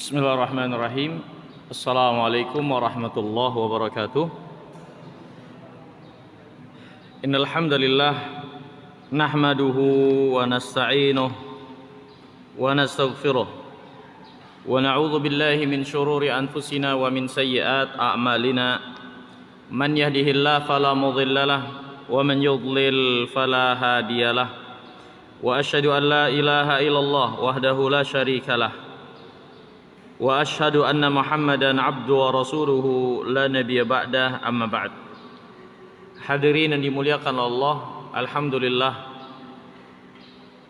Bismillahirrahmanirrahim. Assalamualaikum warahmatullahi wabarakatuh. Innal hamdalillah nahmaduhu wa nasta'inuhu wa nastaghfiruh wa na'udzu billahi min shururi anfusina wa min sayyiati a'malina. Man yahdihillahu fala mudhillalah wa man yudlil fala hadiyalah. Wa asyhadu an la ilaha illallah wahdahu la syarikalah. Wa asyhadu anna Muhammadan abdu wa rasuluhu la nabiyya ba'dah, amma ba'd. Hadirin yang dimuliakan Allah, alhamdulillah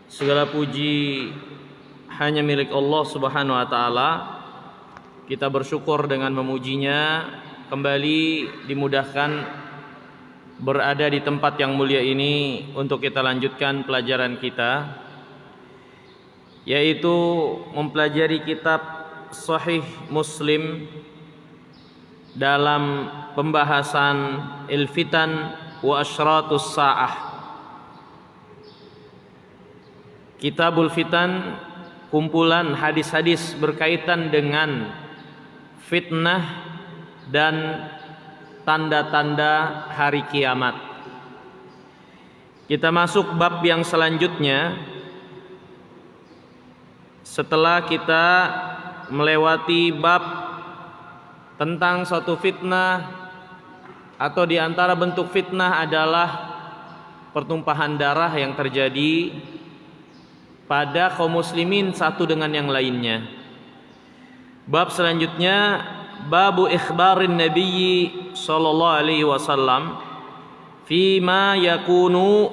segala puji hanya milik Allah Subhanahu wa taala. Kita bersyukur dengan memujinya, kembali dimudahkan berada di tempat yang mulia ini untuk kita lanjutkan pelajaran kita, yaitu mempelajari kitab Sahih Muslim dalam pembahasan il-fitan wa asyratus sa'ah. Kitabul Fitan, kumpulan hadis-hadis berkaitan dengan fitnah dan tanda-tanda hari kiamat. Kita masuk bab yang selanjutnya setelah kita melewati bab tentang suatu fitnah, atau di antara bentuk fitnah adalah pertumpahan darah yang terjadi pada kaum muslimin satu dengan yang lainnya. Bab selanjutnya babu ikhbarin nabiyyi sallallahu alaihi wasallam fima yakunu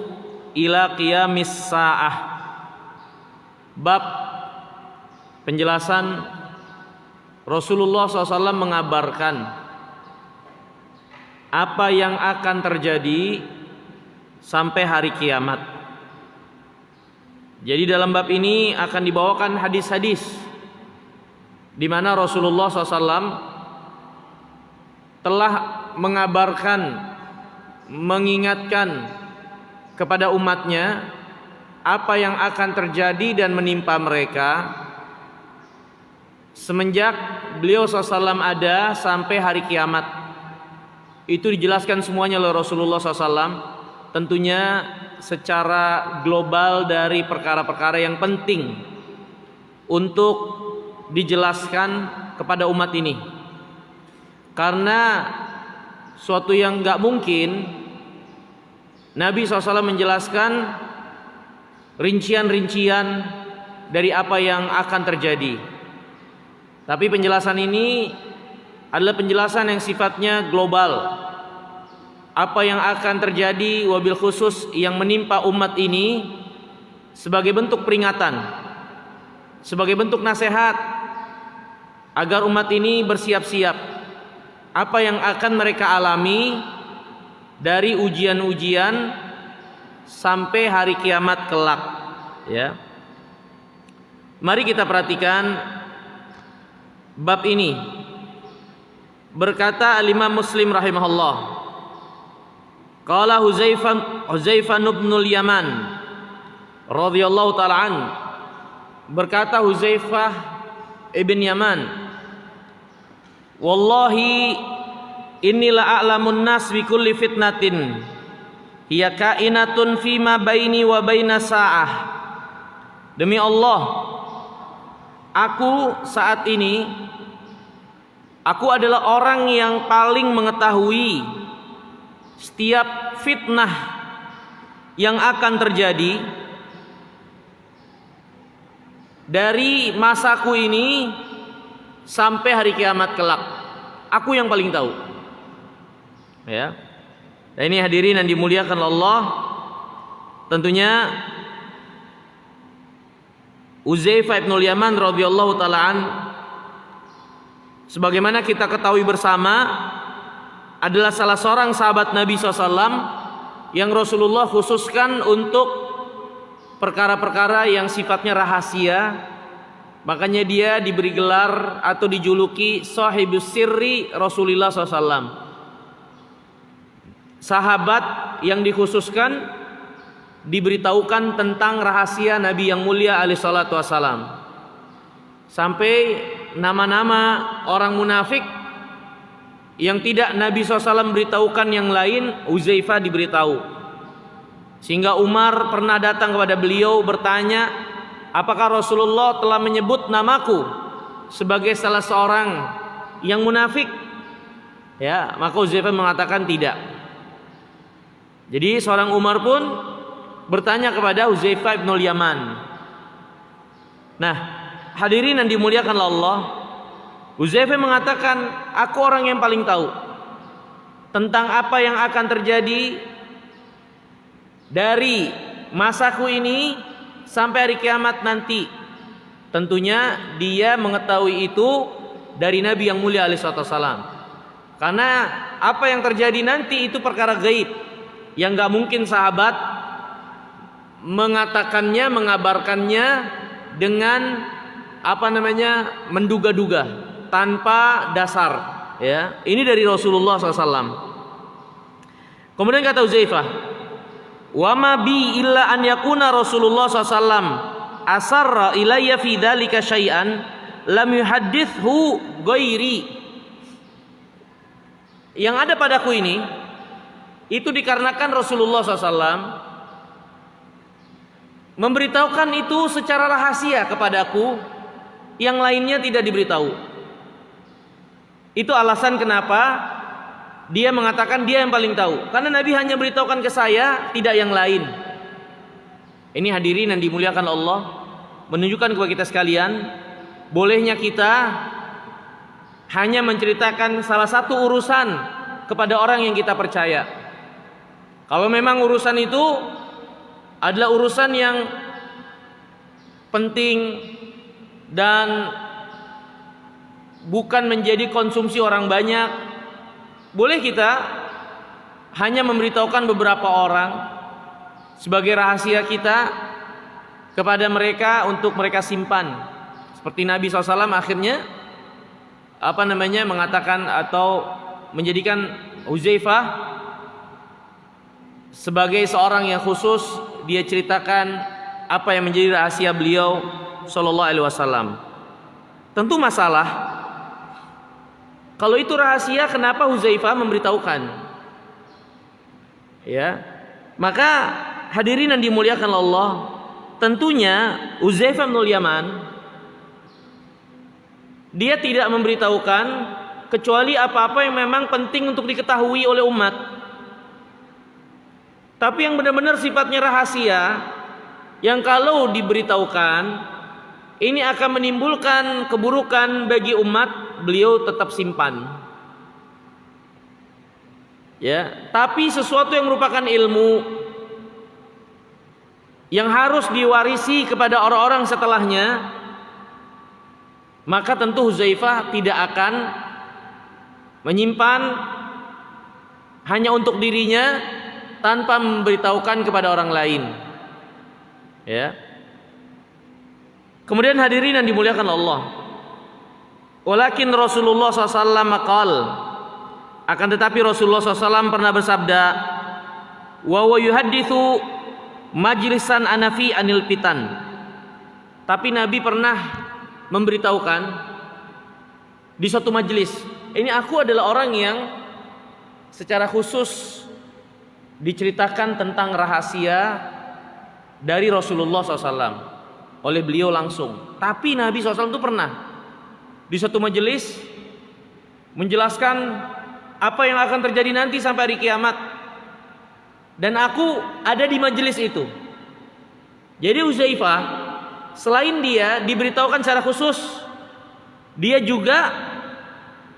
ila qiyamis saah. Bab penjelasan Rasulullah SAW mengabarkan apa yang akan terjadi sampai hari kiamat. Jadi dalam bab ini akan dibawakan hadis-hadis di mana Rasulullah SAW telah mengabarkan, mengingatkan kepada umatnya apa yang akan terjadi dan menimpa mereka semenjak beliau SAW ada sampai hari kiamat. Itu dijelaskan semuanya oleh Rasulullah SAW, tentunya secara global dari perkara-perkara yang penting untuk dijelaskan kepada umat ini. Karena suatu yang gak mungkin Nabi SAW menjelaskan rincian-rincian dari apa yang akan terjadi. Tapi penjelasan ini adalah penjelasan yang sifatnya global. Apa yang akan terjadi wabil khusus yang menimpa umat ini sebagai bentuk peringatan, sebagai bentuk nasihat agar umat ini bersiap-siap apa yang akan mereka alami dari ujian-ujian sampai hari kiamat kelak, ya. Mari kita perhatikan bab ini. Berkata Al-Imam Muslim rahimahullah, qala Huzaifah ibn al-Yaman radhiyallahu ta'ala an, berkata Huzaifah ibn Yaman, wallahi inni la a'lamun nas bi kulli fitnatin hiya kainatun fima baini wa baina sa'ah. Demi Allah, aku saat ini, aku adalah orang yang paling mengetahui setiap fitnah yang akan terjadi dari masaku ini sampai hari kiamat kelak. Aku yang paling tahu, ya. Dan ini hadirin yang dimuliakan Allah, tentunya Huzaifah ibn al-Yaman radhiyallahu ta'ala an, sebagaimana kita ketahui bersama, adalah salah seorang sahabat Nabi SAW yang Rasulullah khususkan untuk perkara-perkara yang sifatnya rahasia. Makanya dia diberi gelar atau dijuluki Sahibus Sirri Rasulullah SAW, sahabat yang dikhususkan diberitahukan tentang rahasia Nabi yang mulia alaihi salatu wassalam. Sampai nama-nama orang munafik yang tidak Nabi SAW beritahukan yang lain, Hudzaifah diberitahu. Sehingga Umar pernah datang kepada beliau bertanya, apakah Rasulullah telah menyebut namaku sebagai salah seorang yang munafik? Ya, maka Hudzaifah mengatakan tidak. Jadi seorang Umar pun bertanya kepada Hudzaifah bin Yaman. Nah, hadirin yang dimuliakan Allah, Hudzaifah mengatakan, aku orang yang paling tahu tentang apa yang akan terjadi dari masaku ini sampai hari kiamat nanti. Tentunya dia mengetahui itu dari Nabi yang mulia alaihi wasallam. Karena apa yang terjadi nanti itu perkara gaib yang gak mungkin sahabat mengatakannya, mengabarkannya dengan menduga-duga tanpa dasar, ya. Ini dari Rasulullah SAW. Kemudian kata Hudzaifah, wa ma bi illa an yakuna Rasulullah SAW asarra ilayya fi dzalika syai'an lam yuhaddithu ghairi. Yang ada padaku ini itu dikarenakan Rasulullah SAW memberitahukan itu secara rahasia kepadaku, yang lainnya tidak diberitahu. Itu alasan kenapa dia mengatakan dia yang paling tahu, karena Nabi hanya beritahukan ke saya, tidak yang lain. Ini hadirin yang dimuliakan Allah, menunjukkan kepada kita sekalian, bolehnya kita hanya menceritakan salah satu urusan kepada orang yang kita percaya. Kalau memang urusan itu adalah urusan yang penting dan bukan menjadi konsumsi orang banyak, boleh kita hanya memberitahukan beberapa orang sebagai rahasia kita kepada mereka untuk mereka simpan. Seperti Nabi SAW akhirnya mengatakan atau menjadikan Hudzaifah sebagai seorang yang khusus, dia ceritakan apa yang menjadi rahasia beliau sallallahu alaihi wasallam. Tentu masalah, kalau itu rahasia, kenapa Hudzaifah memberitahukan? Ya, maka hadirin yang dimuliakan Allah, tentunya Hudzaifah bin Yaman dia tidak memberitahukan kecuali apa-apa yang memang penting untuk diketahui oleh umat. Tapi yang benar-benar sifatnya rahasia, yang kalau diberitahukan ini akan menimbulkan keburukan bagi umat, beliau tetap simpan. Ya, tapi sesuatu yang merupakan ilmu yang harus diwarisi kepada orang-orang setelahnya, maka tentu Hudzaifah tidak akan menyimpan hanya untuk dirinya tanpa memberitahukan kepada orang lain. Ya. Kemudian hadirin yang dimuliakan Allah, walakin Rasulullah SAW qal, akan tetapi Rasulullah SAW pernah bersabda, wa yuhadditsu majlisan anafi anil fitan. Tapi Nabi pernah memberitahukan di suatu majelis, ini aku adalah orang yang secara khusus diceritakan tentang rahasia dari Rasulullah SAW oleh beliau langsung. Tapi Nabi SAW itu pernah di suatu majelis menjelaskan apa yang akan terjadi nanti sampai hari kiamat, dan aku ada di majelis itu. Jadi Hudzaifah selain dia diberitahukan secara khusus, dia juga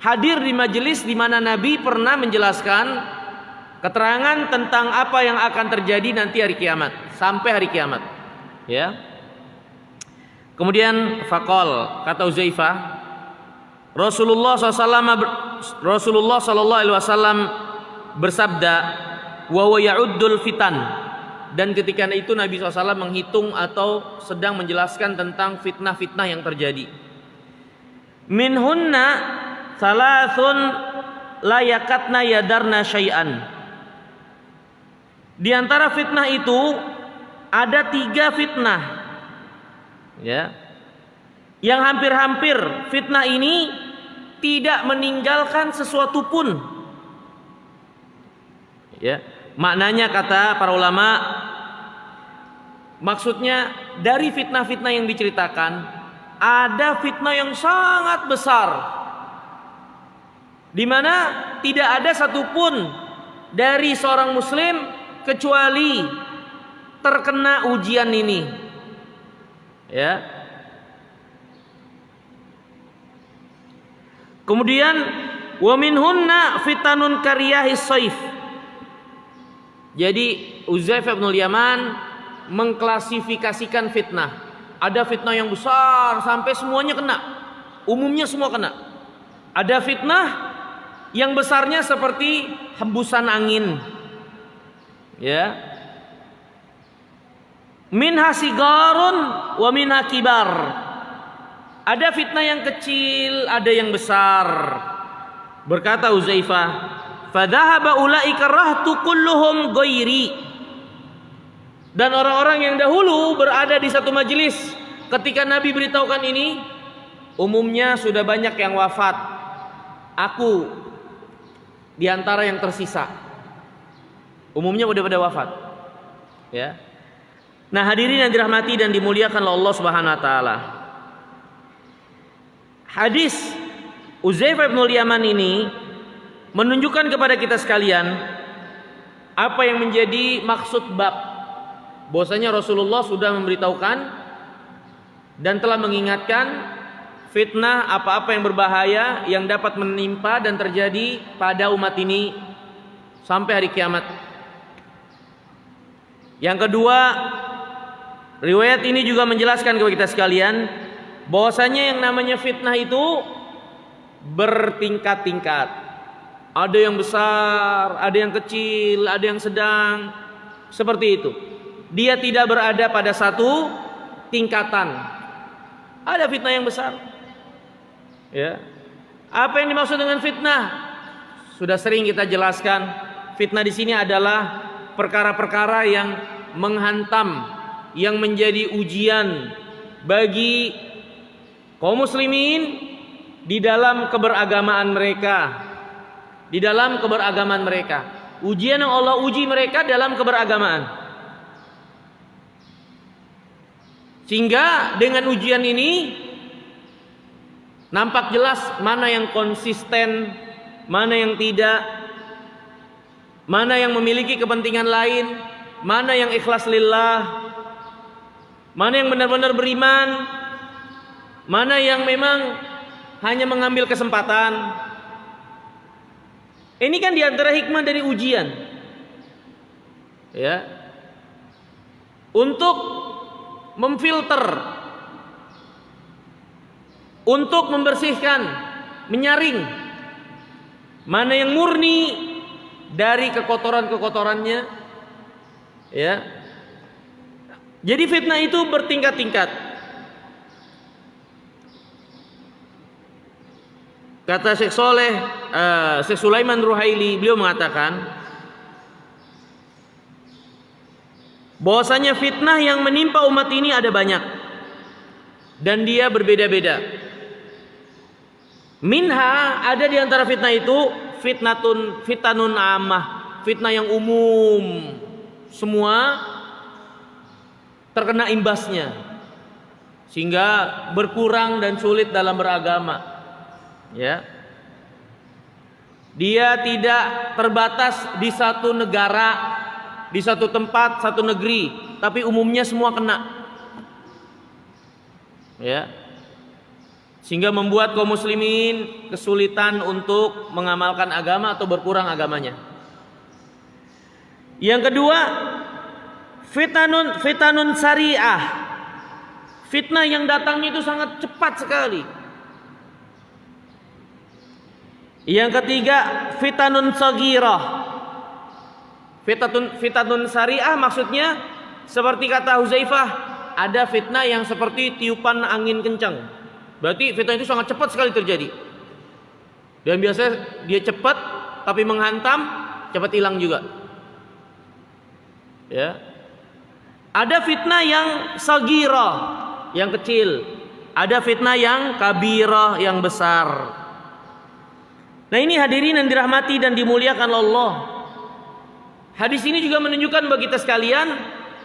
hadir di majelis di mana Nabi pernah menjelaskan keterangan tentang apa yang akan terjadi nanti hari kiamat, sampai hari kiamat. Ya. Kemudian faqal, kata Hudzaifah, Rasulullah sallallahu alaihi wasallam bersabda, wa ya'uddul fitan, dan ketika itu Nabi SAW menghitung atau sedang menjelaskan tentang fitnah-fitnah yang terjadi. Minhunna salasun la yakatna yadarna syai'an. Di antara fitnah itu ada 3 fitnah, ya, yang hampir-hampir fitnah ini tidak meninggalkan sesuatu pun. Ya, maknanya kata para ulama, maksudnya dari fitnah-fitnah yang diceritakan, ada fitnah yang sangat besar, di mana tidak ada satupun dari seorang muslim kecuali terkena ujian ini. Ya. Kemudian wa minhunna fitanun kariyahis saif. Jadi Uzaifah bin Yaman mengklasifikasikan fitnah. Ada fitnah yang besar sampai semuanya kena. Umumnya semua kena. Ada fitnah yang besarnya seperti hembusan angin. Ya. Minha sigarun wa minha kibar. Ada fitnah yang kecil, ada yang besar. Berkata Uzaifah, "Fadhahaba ulaika rahtu kulluhum ghairi." Dan orang-orang yang dahulu berada di satu majelis ketika Nabi beritahukan ini, umumnya sudah banyak yang wafat. Aku di antara yang tersisa. Umumnya udah pada wafat. Ya. Nah, hadirin yang dirahmati dan dimuliakan oleh Allah Subhanahu wa taala. Hadis Uzaifah bin Yaman ini menunjukkan kepada kita sekalian apa yang menjadi maksud bab. Bahwasanya Rasulullah sudah memberitahukan dan telah mengingatkan fitnah apa-apa yang berbahaya yang dapat menimpa dan terjadi pada umat ini sampai hari kiamat. Yang kedua, riwayat ini juga menjelaskan kepada kita sekalian bahwasanya yang namanya fitnah itu bertingkat-tingkat. Ada yang besar, ada yang kecil, ada yang sedang. Seperti itu. Dia tidak berada pada satu tingkatan. Ada fitnah yang besar. Ya. Apa yang dimaksud dengan fitnah? Sudah sering kita jelaskan. Fitnah di sini adalah perkara-perkara yang menghantam, yang menjadi ujian bagi kaum muslimin di dalam keberagamaan mereka. Di dalam keberagaman mereka. Ujian yang Allah uji mereka dalam keberagamaan. Sehingga dengan ujian ini nampak jelas mana yang konsisten, mana yang tidak, mana yang memiliki kepentingan lain, mana yang ikhlas lillah, mana yang benar-benar beriman, mana yang memang hanya mengambil kesempatan. Ini kan diantara hikmah dari ujian, ya, untuk memfilter, untuk membersihkan, menyaring mana yang murni dari kekotoran-kekotorannya, ya. Jadi fitnah itu bertingkat-tingkat. Kata Syekh Sulaiman Ruhaili, beliau mengatakan bahwasanya fitnah yang menimpa umat ini ada banyak dan dia berbeda-beda. Minha, ada di antara fitnah itu fitanun ammah, fitnah yang umum, semua terkena imbasnya sehingga berkurang dan sulit dalam beragama. Ya. Dia tidak terbatas di satu negara, di satu tempat, satu negeri, tapi umumnya semua kena. Ya. Sehingga membuat kaum muslimin kesulitan untuk mengamalkan agama atau berkurang agamanya. Yang kedua, fitanun syariah. Fitnah yang datangnya itu sangat cepat sekali. Yang ketiga, fitanun sagirah. Fitanun syariah maksudnya seperti kata Huzaifah, ada fitnah yang seperti tiupan angin kencang. Berarti fitnah itu sangat cepat sekali terjadi. Dan biasanya dia cepat tapi menghantam, cepat hilang juga. Ya. Ada fitnah yang sagirah, yang kecil. ada fitnah yang kabirah, yang besar. Nah ini hadirin yang dirahmati dan dimuliakan Allah. Hadis ini juga menunjukkan bagi kita sekalian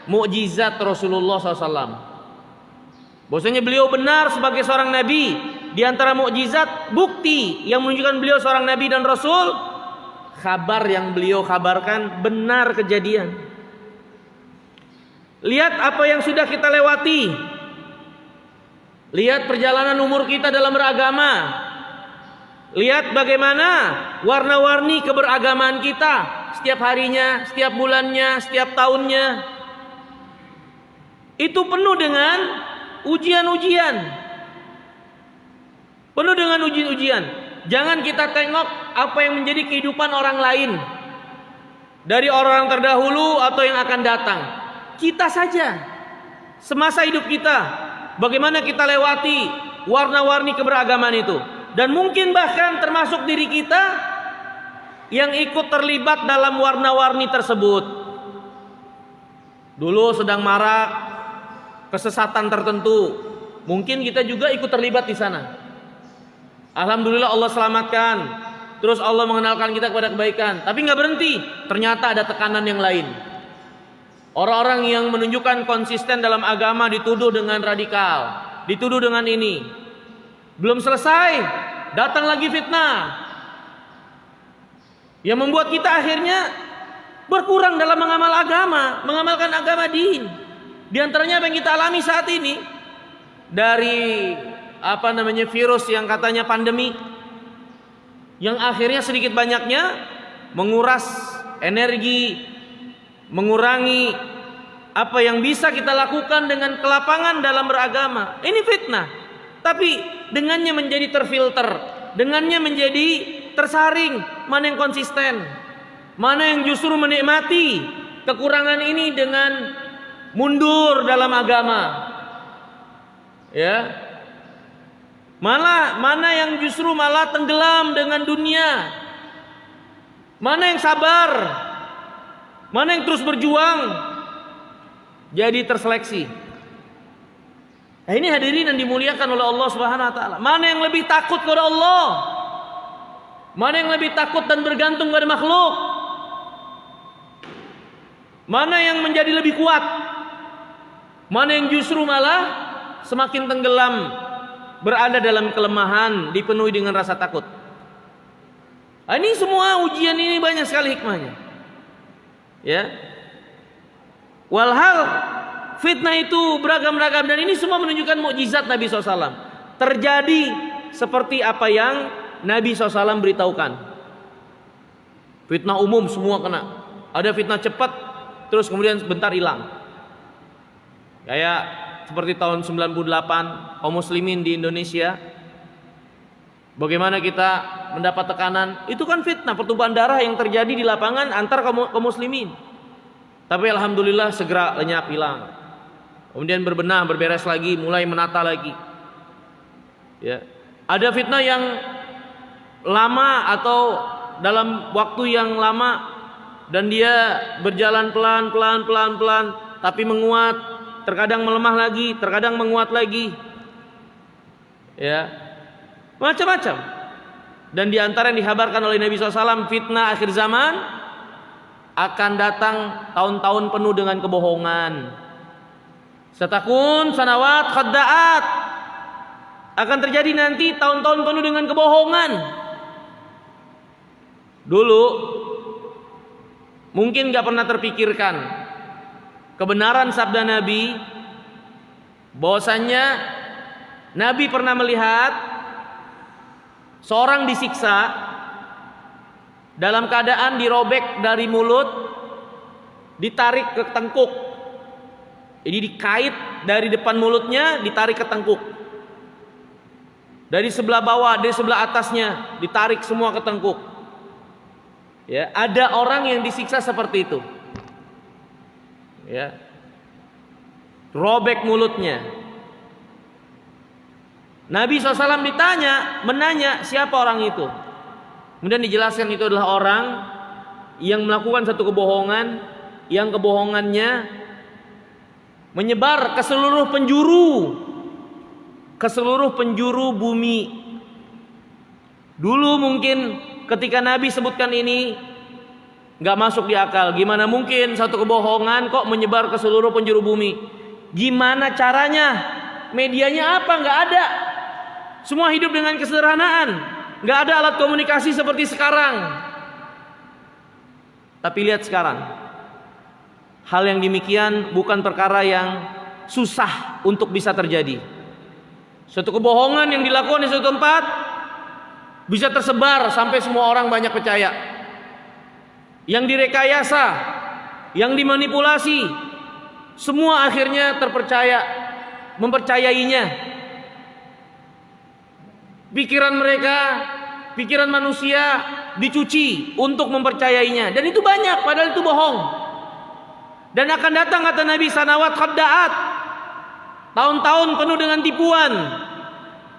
mukjizat Rasulullah SAW. Bahwasanya beliau benar sebagai seorang nabi. Di antara mukjizat, bukti yang menunjukkan beliau seorang nabi dan rasul, kabar yang beliau kabarkan benar kejadian. Lihat apa yang sudah kita lewati. Lihat perjalanan umur kita dalam beragama. Lihat bagaimana warna-warni keberagamaan kita setiap harinya, setiap bulannya, setiap tahunnya. Itu penuh dengan ujian-ujian. Penuh dengan ujian-ujian. Jangan kita tengok apa yang menjadi kehidupan orang lain, dari orang terdahulu atau yang akan datang. Kita saja semasa hidup kita, bagaimana kita lewati warna-warni keberagaman itu. Dan mungkin bahkan termasuk diri kita yang ikut terlibat dalam warna-warni tersebut. Dulu sedang marak kesesatan tertentu, mungkin kita juga ikut terlibat di sana. Alhamdulillah Allah selamatkan. Terus Allah mengenalkan kita kepada kebaikan. Tapi nggak berhenti. Ternyata ada tekanan yang lain. Orang-orang yang menunjukkan konsisten dalam agama dituduh dengan radikal, dituduh dengan ini. Belum selesai, datang lagi fitnah yang membuat kita akhirnya berkurang dalam mengamalkan agama din. Di antaranya apa yang kita alami saat ini, dari virus yang katanya pandemi, yang akhirnya sedikit banyaknya menguras energi, mengurangi apa yang bisa kita lakukan dengan kelapangan dalam beragama. Ini fitnah, tapi dengannya menjadi terfilter, dengannya menjadi tersaring, mana yang konsisten, mana yang justru menikmati kekurangan ini dengan mundur dalam agama, ya. Mana yang justru malah tenggelam dengan dunia. Mana yang sabar, mana yang terus berjuang, jadi terseleksi. Nah, ini hadirin yang dimuliakan oleh Allah Subhanahu wa taala. Mana yang lebih takut kepada Allah? Mana yang lebih takut dan bergantung pada makhluk? Mana yang menjadi lebih kuat? Mana yang justru malah semakin tenggelam, berada dalam kelemahan, dipenuhi dengan rasa takut. Ini semua ujian ini banyak sekali hikmahnya. Ya. Walhal fitnah itu beragam-ragam, dan ini semua menunjukkan mukjizat Nabi SAW. Terjadi seperti apa yang Nabi SAW beritahukan. Fitnah umum semua kena. Ada fitnah cepat, terus kemudian sebentar hilang. Kayak seperti tahun 98 kaum muslimin di Indonesia, bagaimana kita mendapat tekanan, itu kan fitnah, pertumpahan darah yang terjadi di lapangan antar kaum muslimin. Tapi alhamdulillah segera lenyap, hilang. Kemudian berbenah, berberes lagi, mulai menata lagi. Ya. Ada fitnah yang lama atau dalam waktu yang lama, dan dia berjalan pelan, tapi menguat. Terkadang melemah lagi, terkadang menguat lagi, ya, macam-macam. Dan di antara yang dihabarkan oleh Nabi SAW, fitnah akhir zaman akan datang tahun-tahun penuh dengan kebohongan. Satakun sanawat khadda'at, akan terjadi nanti tahun-tahun penuh dengan kebohongan. Dulu mungkin gak pernah terpikirkan kebenaran sabda Nabi, bahwasannya Nabi pernah melihat seorang disiksa dalam keadaan dirobek dari mulut, ditarik ke tengkuk. Jadi dikait dari depan mulutnya, ditarik ke tengkuk. Dari sebelah bawah, dari sebelah atasnya, ditarik semua ke tengkuk. Ya, ada orang yang disiksa seperti itu. Ya, robek mulutnya. Nabi SAW menanya siapa orang itu. Kemudian dijelaskan itu adalah orang yang melakukan satu kebohongan, yang kebohongannya menyebar ke seluruh penjuru ke seluruh penjuru bumi. Dulu mungkin ketika Nabi sebutkan ini nggak masuk di akal. Gimana mungkin satu kebohongan kok menyebar ke seluruh penjuru bumi? Gimana caranya? Medianya apa? Nggak ada. Semua hidup dengan kesederhanaan. Nggak ada alat komunikasi seperti sekarang. Tapi lihat sekarang, hal yang demikian bukan perkara yang susah untuk bisa terjadi. Suatu kebohongan yang dilakukan di suatu tempat bisa tersebar sampai semua orang banyak percaya. Yang direkayasa, yang dimanipulasi, semua akhirnya terpercaya, mempercayainya. Pikiran mereka, pikiran manusia dicuci untuk mempercayainya, dan itu banyak padahal itu bohong. Dan akan datang, kata Nabi, sanawat khadda'at, tahun-tahun penuh dengan tipuan.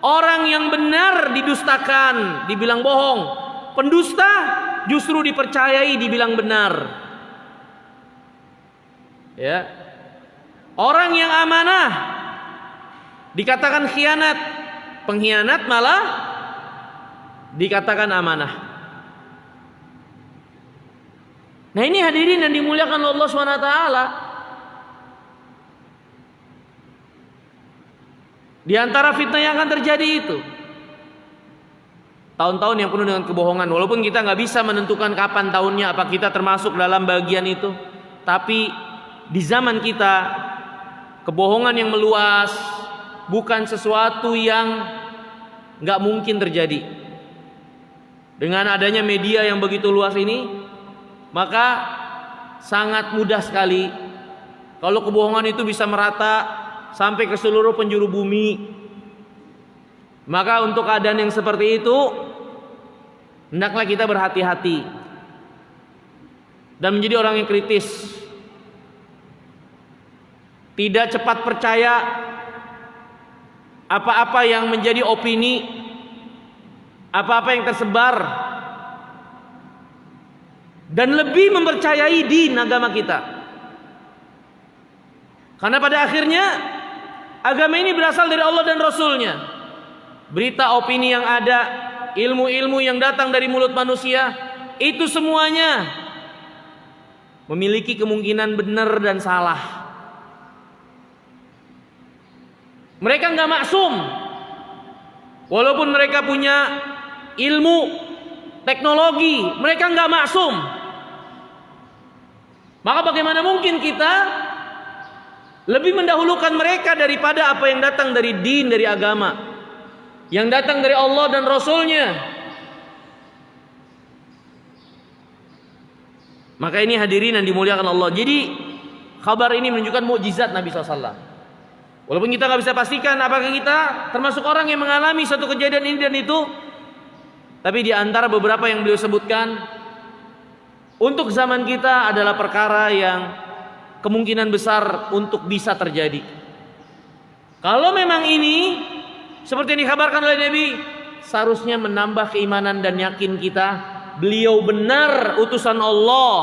Orang yang benar didustakan, dibilang bohong. Pendusta justru dipercayai, dibilang benar. Ya. Orang yang amanah dikatakan khianat, pengkhianat malah dikatakan amanah. Nah, ini hadirin yang dimuliakan Allah SWT. Di antara fitnah yang akan terjadi itu tahun-tahun yang penuh dengan kebohongan. Walaupun kita nggak bisa menentukan kapan tahunnya, apa kita termasuk dalam bagian itu, tapi di zaman kita kebohongan yang meluas bukan sesuatu yang nggak mungkin terjadi. Dengan adanya media yang begitu luas ini, maka sangat mudah sekali kalau kebohongan itu bisa merata sampai ke seluruh penjuru bumi. Maka untuk keadaan yang seperti itu, hendaklah kita berhati-hati dan menjadi orang yang kritis. Tidak cepat percaya apa-apa yang menjadi opini, apa-apa yang tersebar, dan lebih mempercayai din agama kita. Karena pada akhirnya agama ini berasal dari Allah dan Rasulnya. Berita opini yang ada, ilmu-ilmu yang datang dari mulut manusia, itu semuanya memiliki kemungkinan benar dan salah. Mereka nggak maksum. Walaupun mereka punya ilmu, teknologi, mereka nggak maksum. Maka bagaimana mungkin kita lebih mendahulukan mereka daripada apa yang datang dari din, dari agama, yang datang dari Allah dan Rasulnya. Maka ini hadirin yang dimuliakan Allah. Jadi kabar ini menunjukkan mukjizat Nabi SAW. Walaupun kita nggak bisa pastikan apakah kita termasuk orang yang mengalami satu kejadian ini dan itu, tapi di antara beberapa yang beliau sebutkan, untuk zaman kita adalah perkara yang kemungkinan besar untuk bisa terjadi. Kalau memang ini seperti yang dikabarkan oleh Nabi, seharusnya menambah keimanan dan yakin kita, beliau benar utusan Allah,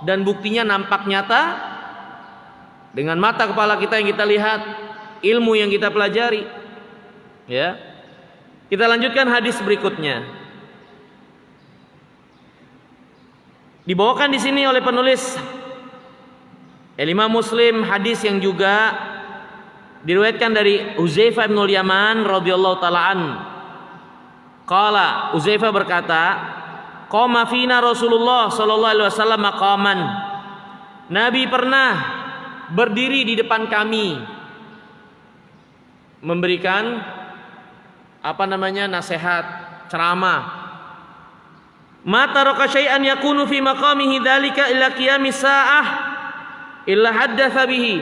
dan buktinya nampak nyata dengan mata kepala kita yang kita lihat, ilmu yang kita pelajari. Ya. Kita lanjutkan hadis berikutnya. Dibawakan di sini oleh penulis Imam Muslim, hadis yang juga diriwayatkan dari Uzaifah bin Yaman radhiyallahu taala an. Qala, Uzaifah berkata, qama fina Rasulullah sallallahu alaihi wasallam maqaman. Nabi pernah berdiri di depan kami memberikan nasihat, ceramah. Ma taraka syai'an yakunu fi maqamihi dzalika illa qiyamis sa'ah illa haddatsa bihi.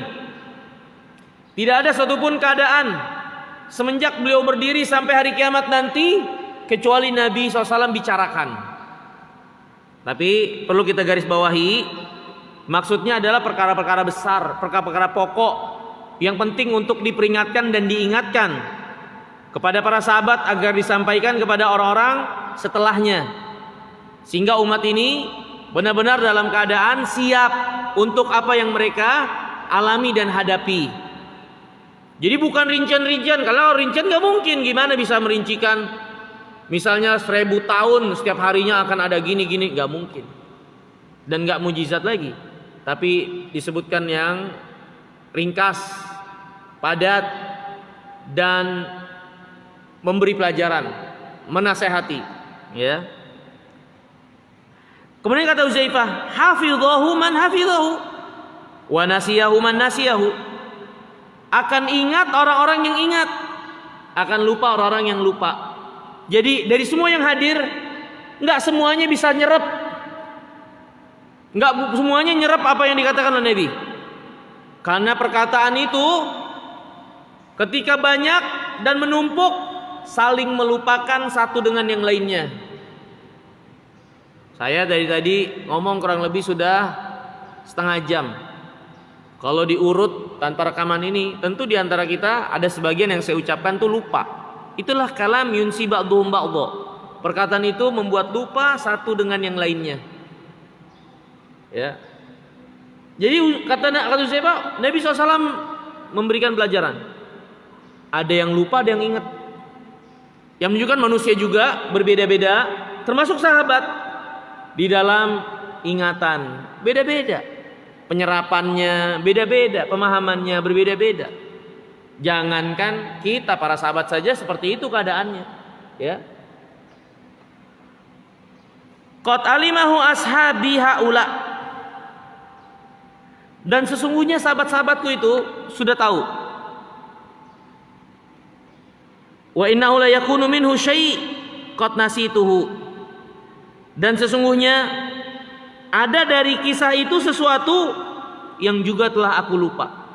Tidak ada satupun keadaan semenjak beliau berdiri sampai hari kiamat nanti kecuali Nabi SAW bicarakan. Tapi perlu kita garis bawahi, maksudnya adalah perkara-perkara besar, perkara-perkara pokok yang penting untuk diperingatkan dan diingatkan kepada para sahabat agar disampaikan kepada orang-orang setelahnya, sehingga umat ini benar-benar dalam keadaan siap untuk apa yang mereka alami dan hadapi. Jadi bukan rincian-rincian. Kalau rincian nggak mungkin, gimana bisa merincikan? Misalnya 1000 tahun setiap harinya akan ada gini-gini, nggak mungkin. Dan nggak mujizat lagi. Tapi disebutkan yang ringkas, padat, dan memberi pelajaran, menasehati. Ya. Kemudian kata Uzaifah, hafidhahu man hafidhahu, wa nasiyahu man nasiyahu. Akan ingat orang-orang yang ingat, akan lupa orang-orang yang lupa. Jadi dari semua yang hadir, nggak semuanya bisa nyerap, nggak semuanya nyerap apa yang dikatakan oleh Nabi. Karena perkataan itu ketika banyak dan menumpuk, saling melupakan satu dengan yang lainnya. Saya dari tadi ngomong kurang lebih sudah setengah jam. Kalau diurut tanpa rekaman ini, tentu di antara kita ada sebagian yang saya ucapkan tuh lupa. Itulah kalam yunsi ba'dhum ba'dha. Perkataan itu membuat lupa satu dengan yang lainnya. Ya. Jadi kata siapa? Nabi SAW memberikan pelajaran. Ada yang lupa, ada yang ingat. Yang menunjukkan manusia juga berbeda-beda, termasuk sahabat, di dalam ingatan beda-beda. Penyerapannya beda-beda, pemahamannya berbeda-beda. Jangankan kita para sahabat saja seperti itu keadaannya, ya. Qad alimahu ashabi haula. Dan sesungguhnya sahabat-sahabatku itu sudah tahu. Wa innahu la yakunu minhu syai' qad nasituhu. Dan sesungguhnya ada dari kisah itu sesuatu yang juga telah aku lupa.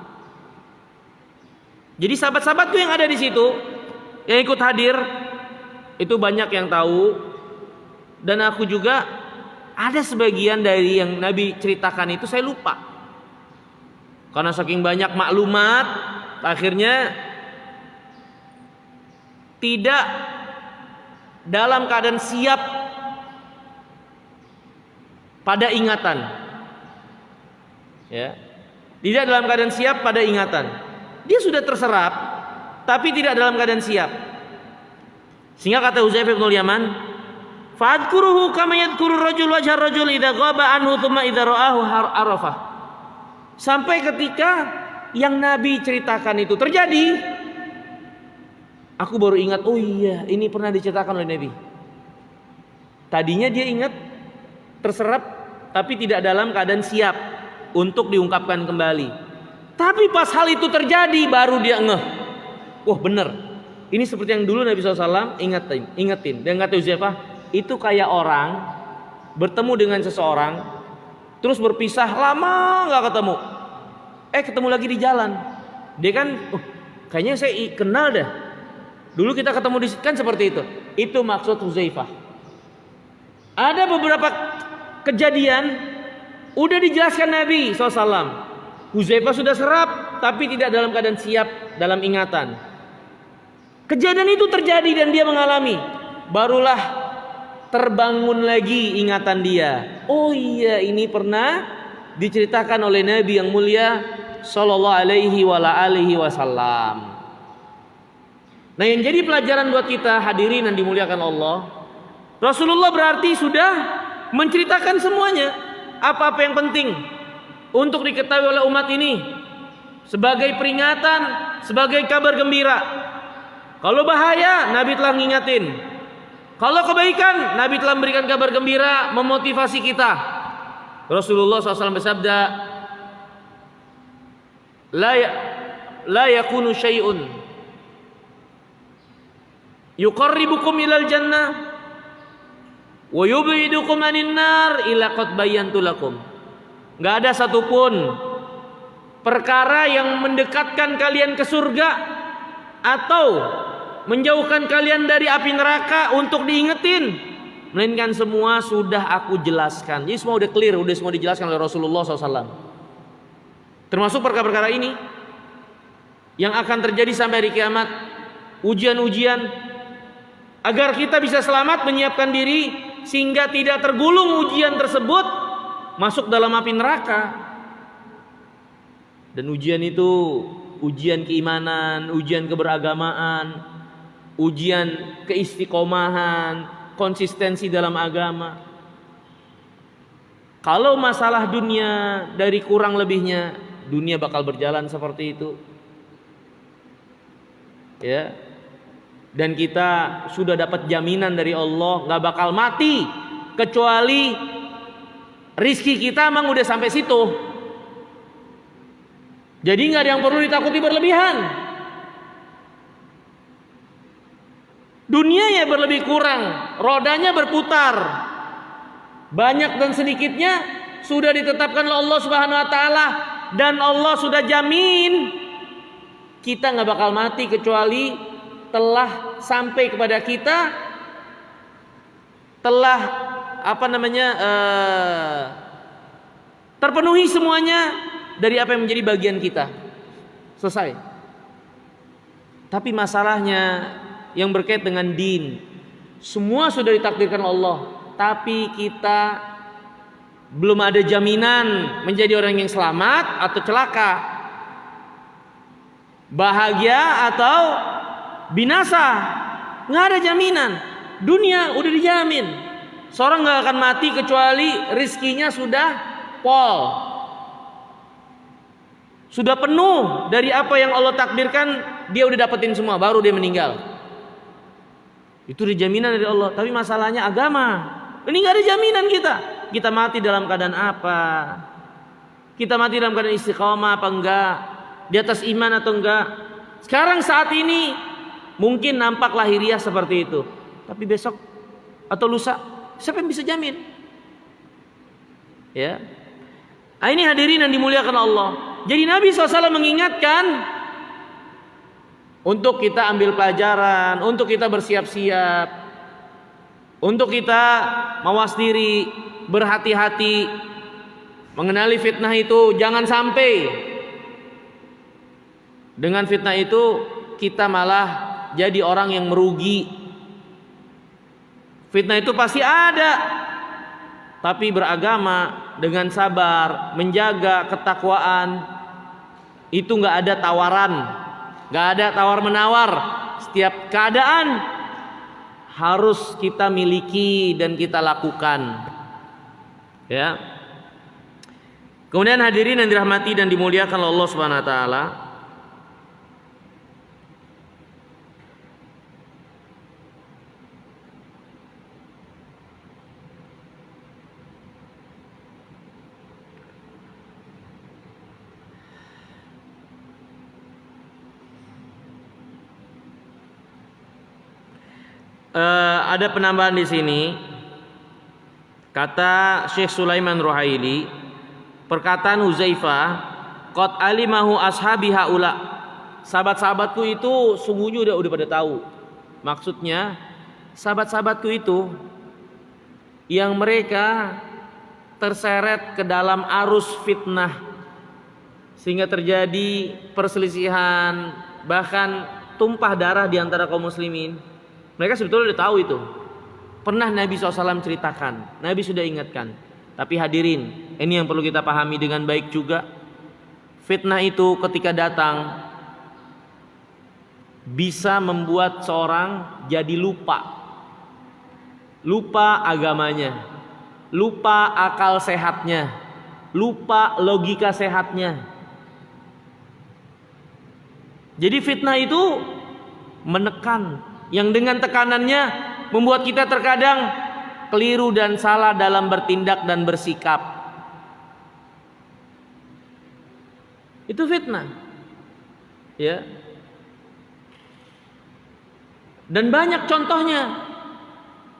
Jadi sahabat-sahabatku yang ada di situ, yang ikut hadir, itu banyak yang tahu. Dan aku juga ada sebagian dari yang Nabi ceritakan itu saya lupa. Karena saking banyak maklumat, akhirnya tidak dalam keadaan siap pada ingatan, ya, tidak dalam keadaan siap pada ingatan. Dia sudah terserap, tapi tidak dalam keadaan siap. Sehingga kata Uzaifah bin Yaman, fa'adkuruhu kama yadkuru rajul wajhar rajul idza ghaba anhu thumma idza ra'ahu arafah. Sampai ketika yang Nabi ceritakan itu terjadi, aku baru ingat, oh iya, ini pernah diceritakan oleh Nabi. Tadinya dia ingat, terserap, tapi tidak dalam keadaan siap untuk diungkapkan kembali. Tapi pas hal itu terjadi baru dia ngeh. Wah benar, ini seperti yang dulu Nabi SAW ingetin. Dan kata Uzaifah, itu kayak orang bertemu dengan seseorang, terus berpisah lama gak ketemu. Ketemu lagi di jalan. Dia kan, kayaknya saya kenal dah. Dulu kita ketemu di kan seperti itu. Itu maksud Uzaifah. Ada beberapa kejadian udah dijelaskan Nabi SAW. Huzaifah sudah serap, tapi tidak dalam keadaan siap dalam ingatan. Kejadian itu terjadi dan dia mengalami. Barulah terbangun lagi ingatan dia. Oh iya, ini pernah diceritakan oleh Nabi yang mulia Sallallahu Alaihi Wasallam. Nah, yang jadi pelajaran buat kita hadirin yang dimuliakan Allah, Rasulullah berarti sudah menceritakan semuanya, apa-apa yang penting untuk diketahui oleh umat ini sebagai peringatan, sebagai kabar gembira. Kalau bahaya, Nabi telah mengingatin. Kalau kebaikan, Nabi telah memberikan kabar gembira, memotivasi kita. Rasulullah SAW bersabda, la yakunu syai'un yuqarribukum ilal jannah wa yub'idukum anin nar ila qad bayyantu lakum. Enggak ada satupun perkara yang mendekatkan kalian ke surga atau menjauhkan kalian dari api neraka untuk diingetin, melainkan semua sudah aku jelaskan. Jadi semua udah clear, udah semua dijelaskan oleh Rasulullah SAW. Termasuk perkara-perkara ini yang akan terjadi sampai hari kiamat, ujian-ujian, agar kita bisa selamat menyiapkan diri sehingga tidak tergulung ujian tersebut masuk dalam api neraka. Dan ujian itu ujian keimanan, ujian keberagamaan, ujian keistiqomahan, konsistensi dalam agama. Kalau masalah dunia dari kurang lebihnya, dunia bakal berjalan seperti itu. Ya. Dan kita sudah dapat jaminan dari Allah nggak bakal mati kecuali rizki kita emang udah sampai situ. Jadi nggak ada yang perlu ditakuti berlebihan. Dunia ya berlebih kurang, rodanya berputar. Banyak dan sedikitnya sudah ditetapkan oleh Allah Subhanahu wa taala dan Allah sudah jamin kita nggak bakal mati kecuali telah sampai kepada kita, telah terpenuhi semuanya dari apa yang menjadi bagian kita. Selesai. Tapi masalahnya yang berkait dengan din, semua sudah ditakdirkan Allah, tapi kita belum ada jaminan menjadi orang yang selamat atau celaka, bahagia atau binasa. Nggak ada jaminan. Dunia udah dijamin, seorang nggak akan mati kecuali rizkinya sudah pol, sudah penuh dari apa yang Allah takdirkan. Dia udah dapetin semua, baru dia meninggal. Itu jaminan dari Allah. Tapi masalahnya agama, ini nggak ada jaminan kita. Kita mati dalam keadaan apa? Kita mati dalam keadaan istiqomah apa enggak? Di atas iman atau enggak? Sekarang saat ini mungkin nampak lahiriah seperti itu, tapi besok atau lusa siapa yang bisa jamin? Ya. Nah, ini hadirin yang dimuliakan Allah. Jadi Nabi SAW mengingatkan untuk kita ambil pelajaran, untuk kita bersiap-siap, untuk kita mawas diri, berhati-hati, mengenali fitnah itu. Jangan sampai dengan fitnah itu kita malah jadi orang yang merugi. Fitnah itu pasti ada, tapi beragama dengan sabar, menjaga ketakwaan, itu nggak ada tawaran, nggak ada tawar menawar. Setiap keadaan harus kita miliki dan kita lakukan. Ya. Kemudian hadirin yang dirahmati dan dimuliakan Allah Subhanahu wa taala, ada penambahan di sini. Kata Syekh Sulaiman Ruhaili, perkataan Huzaifah, qad alimahu ashabi haula. Sahabat-sahabatku itu sungguhnya udah pada tahu. Maksudnya sahabat-sahabatku itu yang mereka terseret ke dalam arus fitnah sehingga terjadi perselisihan, bahkan tumpah darah di antara kaum muslimin. Mereka sebetulnya udah tahu itu. Pernah Nabi SAW ceritakan, Nabi sudah ingatkan. Tapi hadirin, ini yang perlu kita pahami dengan baik juga. Fitnah itu ketika datang bisa membuat seorang jadi lupa. Lupa agamanya, lupa akal sehatnya, lupa logika sehatnya. Jadi fitnah itu menekan, yang dengan tekanannya membuat kita terkadang keliru dan salah dalam bertindak dan bersikap. Itu fitnah. Ya. Dan banyak contohnya.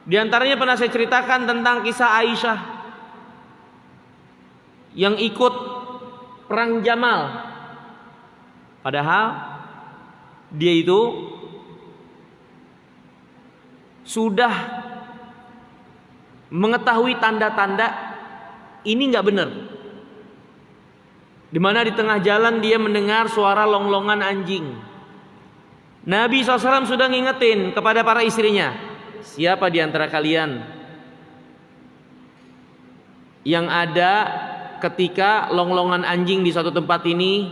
Di antaranya pernah saya ceritakan tentang kisah Aisyah yang ikut perang Jamal. Padahal dia itu sudah mengetahui tanda-tanda ini nggak benar. Di mana di tengah jalan dia mendengar suara longlongan anjing. Nabi SAW sudah ngingetin kepada para istrinya, siapa di antara kalian yang ada ketika longlongan anjing di suatu tempat ini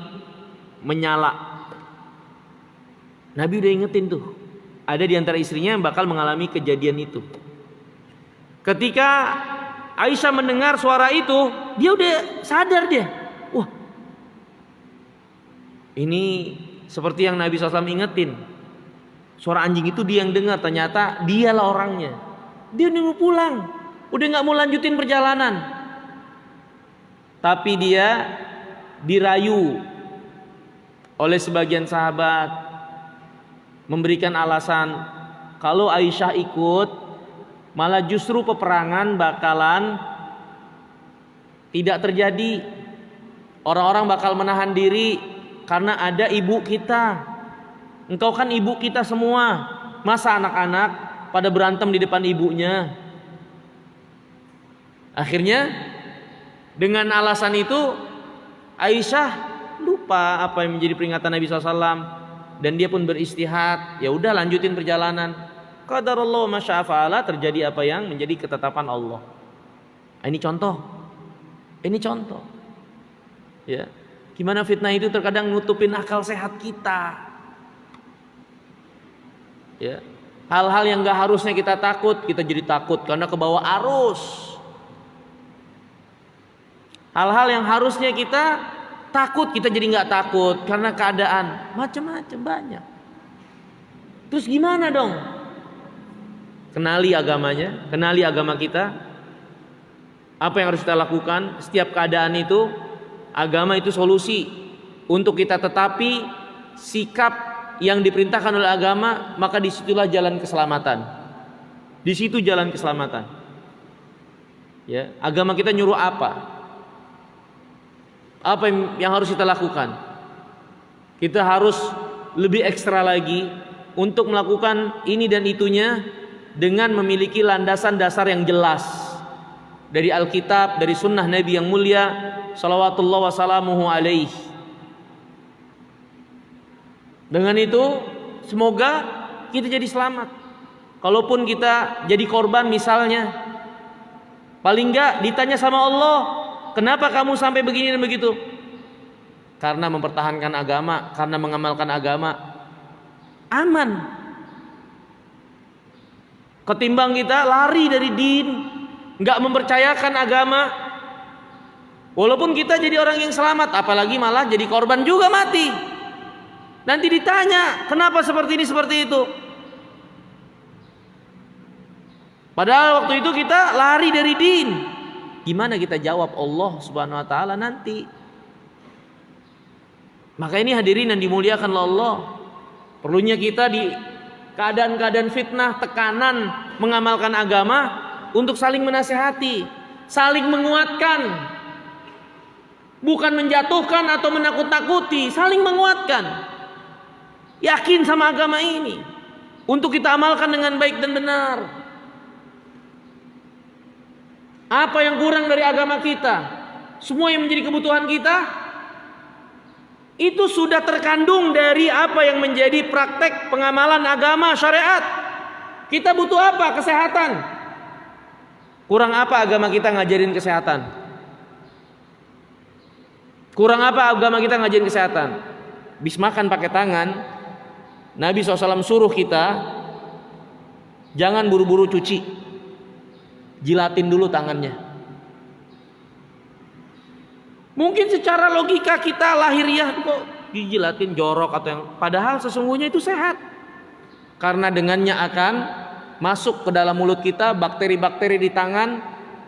menyala, Nabi udah ingetin tuh, ada di antara istrinya yang bakal mengalami kejadian itu. Ketika Aisyah mendengar suara itu, dia udah sadar dia. Wah, ini seperti yang Nabi SAW ingetin. Suara anjing itu dia yang dengar, ternyata dialah orangnya. Dia udah mau pulang, udah gak mau lanjutin perjalanan. Tapi dia dirayu oleh sebagian sahabat, memberikan alasan kalau Aisyah ikut, malah justru peperangan bakalan tidak terjadi. Orang-orang bakal menahan diri karena ada ibu kita. Engkau kan ibu kita semua. Masa anak-anak pada berantem di depan ibunya? Akhirnya dengan alasan itu Aisyah lupa apa yang menjadi peringatan Nabi SAW, dan dia pun beristihad. Ya udah, lanjutin perjalanan. Qadarullah masya fa'ala, terjadi apa yang menjadi ketetapan Allah. Ini contoh. Ini contoh. Ya, gimana fitnah itu terkadang nutupin akal sehat kita. Ya, hal-hal yang gak harusnya kita takut, kita jadi takut karena kebawa arus. Hal-hal yang harusnya kita takut, kita jadi gak takut karena keadaan. Macam-macam banyak. Terus gimana dong? Kenali agamanya, kenali agama kita. Apa yang harus kita lakukan? Setiap keadaan itu, agama itu solusi untuk kita tetapi sikap yang diperintahkan oleh agama, maka disitulah jalan keselamatan. Di situ jalan keselamatan. Ya, agama kita nyuruh apa? Apa yang harus kita lakukan? Kita harus lebih ekstra lagi untuk melakukan ini dan itunya dengan memiliki landasan dasar yang jelas dari Alkitab, dari sunnah Nabi yang mulia salawatullah wassalamuhu alaihi. Dengan itu semoga kita jadi selamat. Kalaupun kita jadi korban misalnya, paling enggak ditanya sama Allah, kenapa kamu sampai begini dan begitu? Karena mempertahankan agama, karena mengamalkan agama, aman. Ketimbang kita lari dari din, enggak mempercayakan agama, walaupun kita jadi orang yang selamat, apalagi malah jadi korban juga mati. Nanti ditanya, kenapa seperti ini, seperti itu. Padahal waktu itu kita lari dari din. Gimana kita jawab Allah Subhanahu wa taala nanti? Maka ini hadirin yang dimuliakan oleh Allah, perlunya kita di keadaan-keadaan fitnah, tekanan mengamalkan agama untuk saling menasihati, saling menguatkan. Bukan menjatuhkan atau menakut-nakuti, saling menguatkan. Yakin sama agama ini untuk kita amalkan dengan baik dan benar. Apa yang kurang dari agama kita, semua yang menjadi kebutuhan kita, itu sudah terkandung dari apa yang menjadi praktek pengamalan agama syariat. Kita butuh apa? Kesehatan. Kurang apa agama kita ngajarin kesehatan? Kurang apa agama kita ngajarin kesehatan? Bis makan pakai tangan, Nabi SAW suruh kita jangan buru-buru cuci, jilatin dulu tangannya. Mungkin secara logika kita lahiriah kok dijilatin jorok atau yang, padahal sesungguhnya itu sehat. Karena dengannya akan masuk ke dalam mulut kita bakteri-bakteri di tangan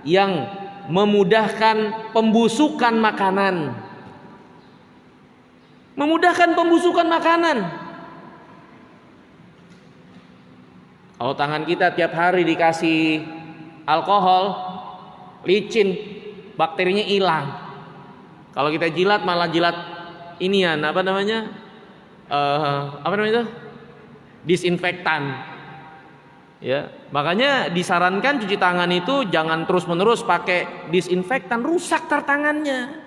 yang memudahkan pembusukan makanan. Memudahkan pembusukan makanan. Kalau tangan kita tiap hari dikasih alkohol, licin, bakterinya hilang. Kalau kita jilat malah jilat inian, apa namanya itu? Disinfektan. Ya, makanya disarankan cuci tangan itu jangan terus-menerus pakai disinfektan, rusak tangannya.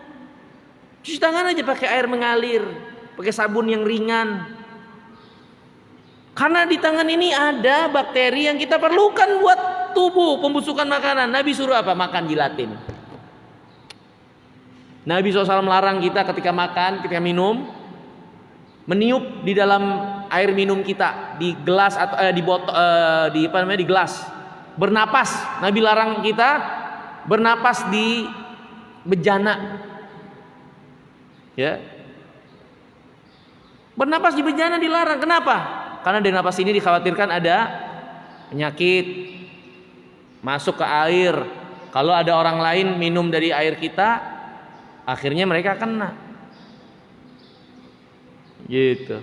Cuci tangan aja pakai air mengalir, pakai sabun yang ringan. Karena di tangan ini ada bakteri yang kita perlukan buat tubuh, pembusukan makanan. Nabi suruh apa? Makan jilatin. Nabi SAW melarang kita ketika makan, ketika minum, meniup di dalam air minum kita di gelas atau di gelas. Bernapas, Nabi larang kita bernapas di bejana. Ya. Bernapas di bejana dilarang. Kenapa? Karena dari napas ini dikhawatirkan ada penyakit masuk ke air. Kalau ada orang lain minum dari air kita, akhirnya mereka kena. Gitu.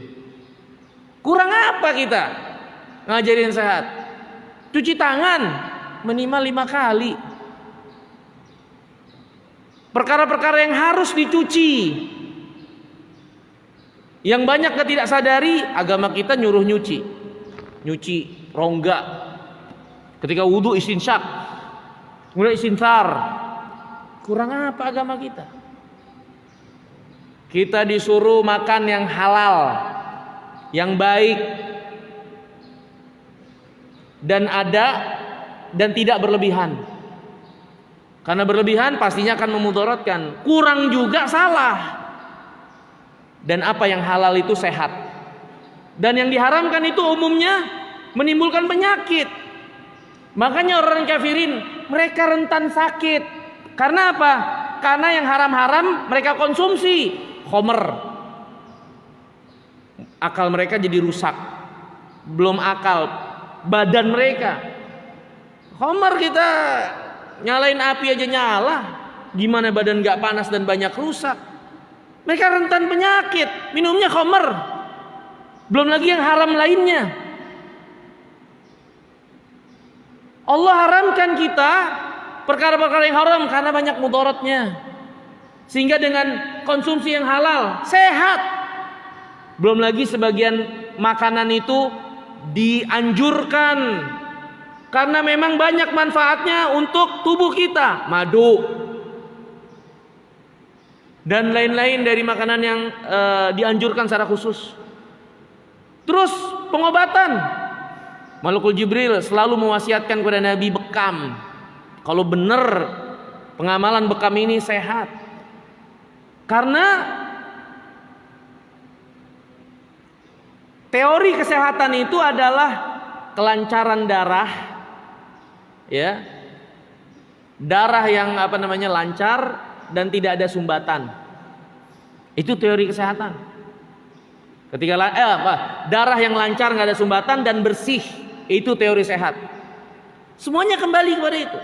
Kurang apa kita ngajarin sehat? Cuci tangan minimal 5 kali. Perkara-perkara yang harus dicuci, yang banyak tidak sadari, agama kita nyuruh nyuci rongga. Ketika wudhu istinsyak, kemudian istinsar. Kurang apa agama kita? Kita disuruh makan yang halal, yang baik, dan tidak berlebihan. Karena berlebihan pastinya akan memudaratkan. Kurang juga salah. Dan apa yang halal itu sehat. Dan yang diharamkan itu umumnya menimbulkan penyakit. Makanya orang kafirin mereka rentan sakit. Karena apa? Karena yang haram-haram mereka konsumsi. Khomer. Akal mereka jadi rusak. Belum akal, badan mereka. Khomer kita nyalain api aja nyala. Gimana badan gak panas dan banyak rusak? Mereka rentan penyakit. Minumnya khomer. Belum lagi yang haram lainnya. Allah haramkan kita perkara-perkara yang haram karena banyak mudaratnya. Sehingga dengan konsumsi yang halal sehat. Belum lagi sebagian makanan itu dianjurkan karena memang banyak manfaatnya untuk tubuh kita. Madu dan lain-lain dari makanan yang dianjurkan secara khusus. Terus pengobatan. Malakul Jibril selalu mewasiatkan kepada Nabi bekam. Kalau benar pengamalan bekam ini sehat. Karena teori kesehatan itu adalah kelancaran darah, ya, darah yang lancar dan tidak ada sumbatan. Itu teori kesehatan. Ketika darah yang lancar, nggak ada sumbatan dan bersih, itu teori sehat. Semuanya kembali kepada itu.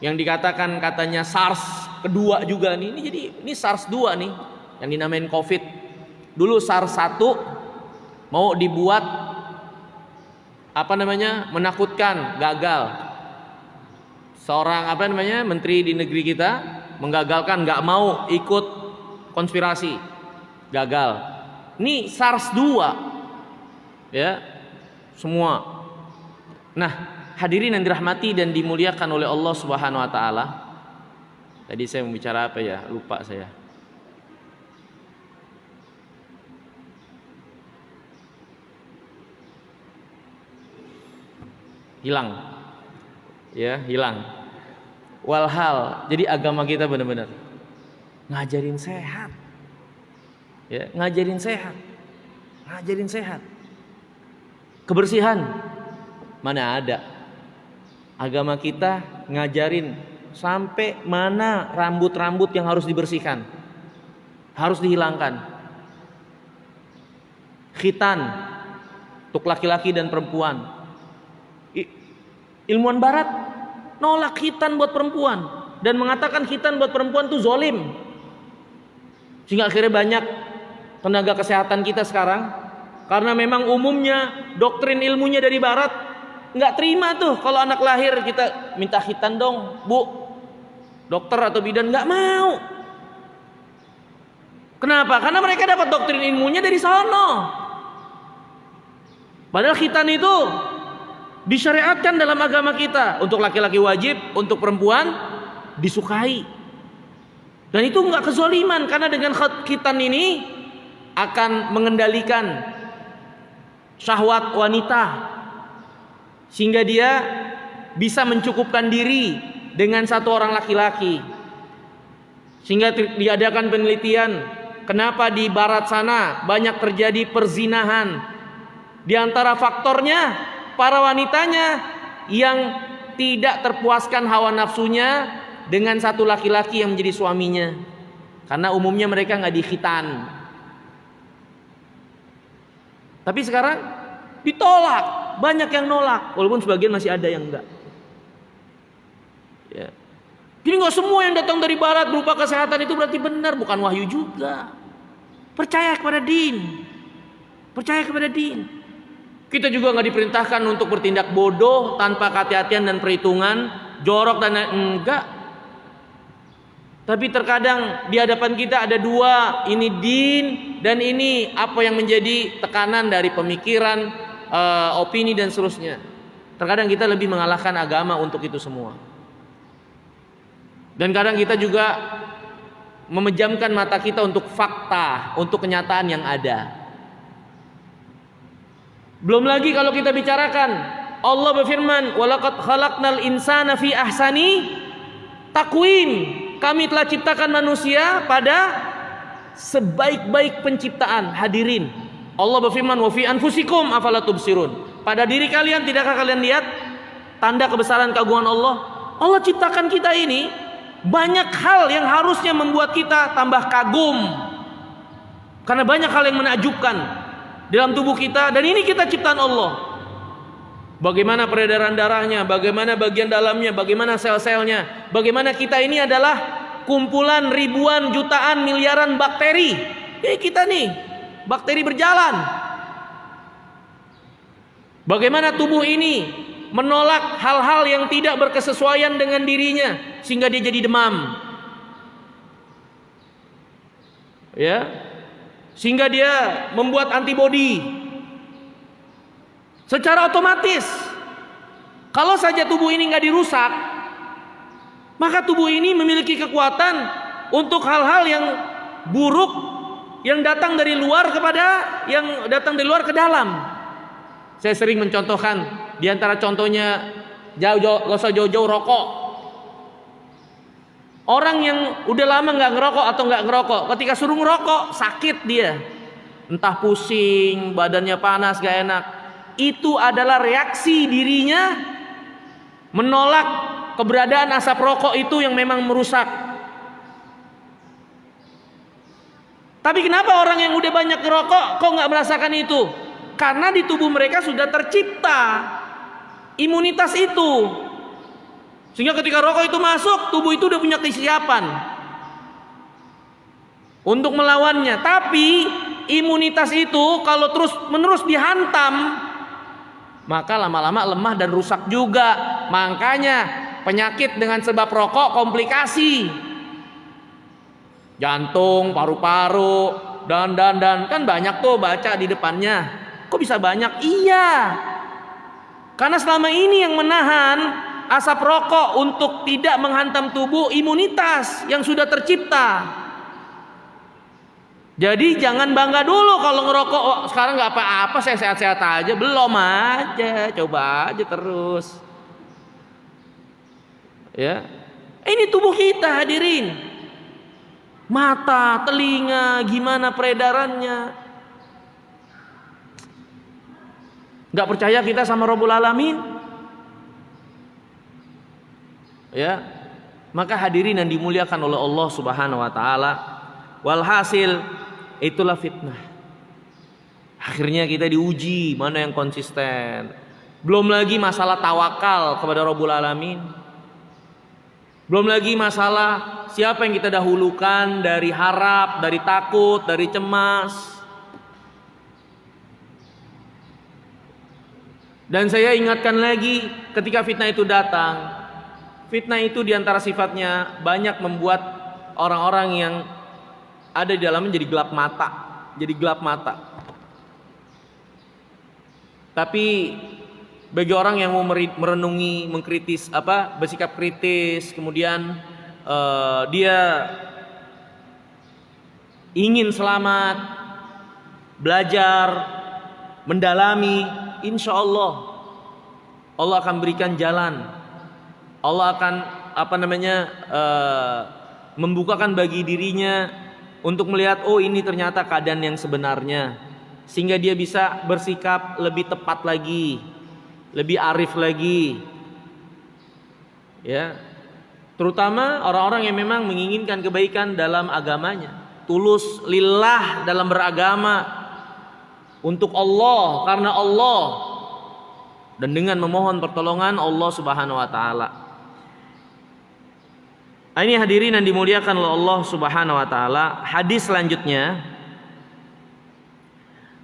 Yang dikatakan katanya SARS kedua juga nih. Ini SARS 2 nih yang dinamain COVID. Dulu SARS 1 mau dibuat menakutkan, gagal. Seorang menteri di negeri kita menggagalkan, nggak mau ikut konspirasi, gagal. Ini SARS 2, ya, semua. Nah, hadirin yang dirahmati dan dimuliakan oleh Allah Subhanahu Wa Taala. Tadi saya mau bicara apa ya? Lupa saya. Hilang, ya, hilang. Walhal, jadi agama kita benar-benar ngajarin sehat, ya, ngajarin sehat. Kebersihan mana ada? Agama kita ngajarin sampai mana rambut-rambut yang harus dibersihkan, harus dihilangkan. Khitan untuk laki-laki dan perempuan. Ilmuwan barat nolak khitan buat perempuan dan mengatakan khitan buat perempuan itu zolim. Sehingga akhirnya banyak tenaga kesehatan kita sekarang, karena memang umumnya doktrin ilmunya dari barat, nggak terima tuh kalau anak lahir kita minta khitan dong, Bu. Dokter atau bidan nggak mau. Kenapa? Karena mereka dapat doktrin ilmunya dari sono. Padahal khitan itu disyariatkan dalam agama kita. Untuk laki-laki wajib, untuk perempuan disukai. Dan itu enggak kezaliman, karena dengan khitan ini akan mengendalikan syahwat wanita, sehingga dia bisa mencukupkan diri dengan satu orang laki-laki. Sehingga diadakan penelitian kenapa di barat sana banyak terjadi perzinahan Di antara faktornya, para wanitanya yang tidak terpuaskan hawa nafsunya dengan satu laki-laki yang menjadi suaminya, karena umumnya mereka nggak dikhitan. Tapi sekarang ditolak, banyak yang nolak, walaupun sebagian masih ada yang enggak. Ya. Jadi nggak semua yang datang dari barat berupa kesehatan itu berarti benar, bukan wahyu juga. Percaya kepada din, percaya kepada din. Kita juga nggak diperintahkan untuk bertindak bodoh tanpa kehati-hatian dan perhitungan, jorok dan enggak. Tapi terkadang di hadapan kita ada dua, ini din dan ini apa yang menjadi tekanan dari pemikiran, opini dan seterusnya. Terkadang kita lebih mengalahkan agama untuk itu semua. Dan kadang kita juga memejamkan mata kita untuk fakta, untuk kenyataan yang ada. Belum lagi kalau kita bicarakan, Allah berfirman, "Walaqad khalaqnal insana fi ahsani taqwim." Kami telah ciptakan manusia pada sebaik-baik penciptaan. Hadirin, Allah berfirman, "Wa fi anfusikum afala tubsirun." Pada diri kalian tidakkah kalian lihat tanda kebesaran keagungan Allah? Allah ciptakan kita ini banyak hal yang harusnya membuat kita tambah kagum. Karena banyak hal yang menakjubkan dalam tubuh kita, dan ini kita ciptaan Allah. Bagaimana peredaran darahnya, bagaimana bagian dalamnya, bagaimana sel-selnya, bagaimana kita ini adalah kumpulan ribuan, jutaan, miliaran bakteri. Ini kita nih, bakteri berjalan. Bagaimana tubuh ini menolak hal-hal yang tidak berkesesuaian dengan dirinya sehingga dia jadi demam. Ya. Sehingga dia membuat antibodi secara otomatis. Kalau saja tubuh ini nggak dirusak, maka tubuh ini memiliki kekuatan untuk hal-hal yang buruk yang datang dari luar ke dalam. Saya sering mencontohkan, di antara contohnya gak usah jauh-jauh rokok. Orang yang udah lama nggak ngerokok atau nggak ngerokok, ketika suruh ngerokok sakit dia, entah pusing, badannya panas, gak enak. Itu adalah reaksi dirinya menolak keberadaan asap rokok itu yang memang merusak. Tapi kenapa orang yang udah banyak ngerokok kok nggak merasakan itu? Karena di tubuh mereka sudah tercipta imunitas itu. Sehingga ketika rokok itu masuk, tubuh itu udah punya kesiapan untuk melawannya. Tapi imunitas itu kalau terus menerus dihantam, maka lama-lama lemah dan rusak juga. Makanya penyakit dengan sebab rokok komplikasi. Jantung, paru-paru, dan kan banyak tuh baca di depannya. Kok bisa banyak? Iya. Karena selama ini yang menahan asap rokok untuk tidak menghantam tubuh imunitas yang sudah tercipta. Jadi jangan bangga dulu kalau ngerokok, oh, sekarang nggak apa-apa, saya sehat-sehat aja. Belum aja, coba aja terus. Ya, ini tubuh kita hadirin. Mata, telinga, gimana peredarannya? Nggak percaya kita sama Rabbul Alamin? Ya, maka hadirin yang dimuliakan oleh Allah Subhanahu wa taala, walhasil itulah fitnah. Akhirnya kita diuji mana yang konsisten. Belum lagi masalah tawakal kepada Rabbul Alamin. Belum lagi masalah siapa yang kita dahulukan dari harap, dari takut, dari cemas. Dan saya ingatkan lagi ketika fitnah itu datang. Fitnah itu diantara sifatnya banyak membuat orang-orang yang ada di dalamnya jadi gelap mata. Jadi gelap mata. Tapi bagi orang yang mau merenungi, mengkritis, bersikap kritis, kemudian dia ingin selamat, belajar, mendalami, insya Allah akan berikan jalan. Allah akan membukakan bagi dirinya untuk melihat, oh ini ternyata keadaan yang sebenarnya. sehingga dia bisa bersikap lebih tepat lagi, lebih arif lagi. Ya. Terutama orang-orang yang memang menginginkan kebaikan dalam agamanya, tulus lillah dalam beragama untuk Allah, karena Allah, dan dengan memohon pertolongan Allah Subhanahu wa taala. Ini hadirin yang dimuliakan oleh Allah Subhanahu wa taala. Hadis selanjutnya,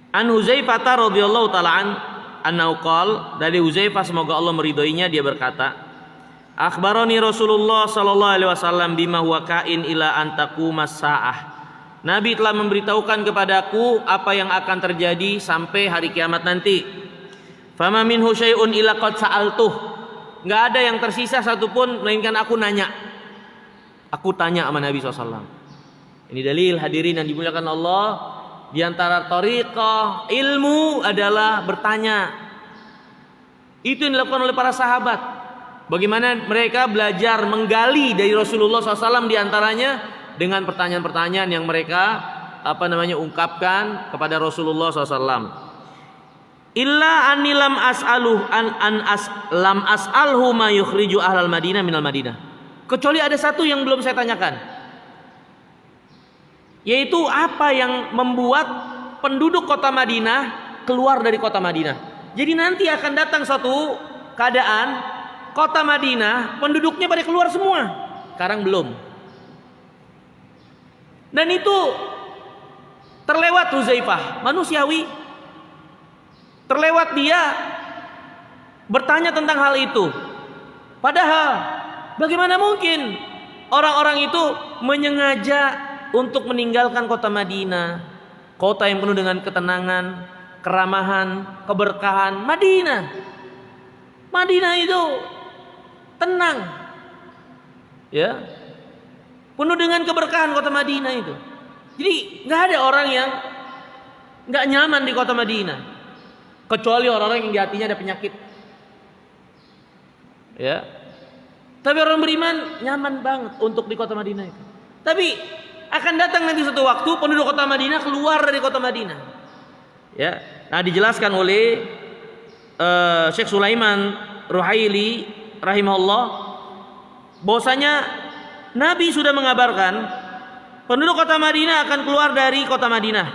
An Huzaifah radhiyallahu taala anhu qala, dari Huzaifah semoga Allah meridhoinya, dia berkata, akhbarani Rasulullah sallallahu alaihi wasallam bima huwa kain ila an taqumas saah. Nabi telah memberitahukan kepadaku apa yang akan terjadi sampai hari kiamat nanti. Fama minhu syai'un illa qad sa'altuh. Enggak ada yang tersisa satupun melainkan aku nanya. Aku tanya sama Nabi SAW. Ini dalil hadirin yang dimuliakan Allah. Di antara thariqah ilmu adalah bertanya. Itu yang dilakukan oleh para sahabat. Bagaimana mereka belajar menggali dari Rasulullah SAW, di antaranya dengan pertanyaan-pertanyaan yang mereka ungkapkan kepada Rasulullah SAW. Illa anilam as'aluh lam as'alhu ma yukhriju ahlal Madinah minal Madinah. Kecuali ada satu yang belum saya tanyakan, yaitu apa yang membuat penduduk kota Madinah keluar dari kota Madinah. Jadi nanti akan datang suatu keadaan kota Madinah penduduknya pada keluar semua. Sekarang belum. Dan itu terlewat Huzaifah, manusiawi. Terlewat dia bertanya tentang hal itu. Padahal bagaimana mungkin orang-orang itu menyengaja untuk meninggalkan kota Madinah, kota yang penuh dengan ketenangan, keramahan, keberkahan. Madinah itu tenang, ya, penuh dengan keberkahan kota Madinah itu. Jadi nggak ada orang yang nggak nyaman di kota Madinah, kecuali orang-orang yang di hatinya ada penyakit, ya. Tapi orang beriman nyaman banget untuk di kota Madinah itu. Tapi akan datang nanti suatu waktu penduduk kota Madinah keluar dari kota Madinah. Ya, nah dijelaskan oleh Syekh Sulaiman Ruhaili rahimahullah bahwasanya Nabi sudah mengabarkan penduduk kota Madinah akan keluar dari kota Madinah.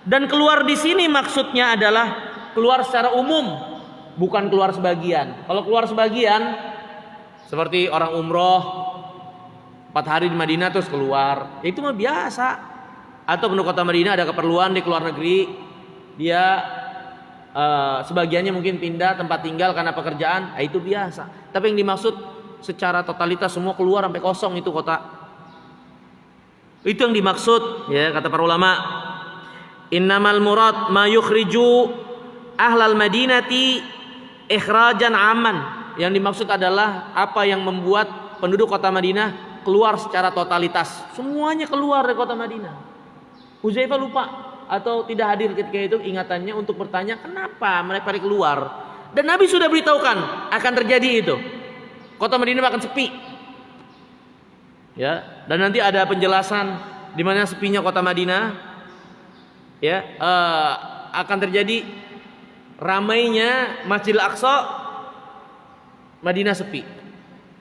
Dan keluar di sini maksudnya adalah keluar secara umum, bukan keluar sebagian. Kalau keluar sebagian seperti orang umroh 4 hari di Madinah terus keluar, itu mah biasa. Atau penduduk kota Madinah ada keperluan di luar negeri, dia sebagiannya mungkin pindah tempat tinggal karena pekerjaan, itu biasa. Tapi yang dimaksud secara totalitas semua keluar sampai kosong itu kota, itu yang dimaksud, ya, kata para ulama. Innamal murad ma yukhriju ahlal madinati ikhrajan aman. Yang dimaksud adalah apa yang membuat penduduk kota Madinah keluar secara totalitas. Semuanya keluar dari kota Madinah. Huzaifah lupa atau tidak hadir ketika itu ingatannya untuk bertanya kenapa mereka keluar. Dan Nabi sudah beritahukan akan terjadi itu. Kota Madinah akan sepi. Ya, dan nanti ada penjelasan di mana sepinya kota Madinah. Ya, akan terjadi ramainya Masjidil Aqsa, Madinah sepi.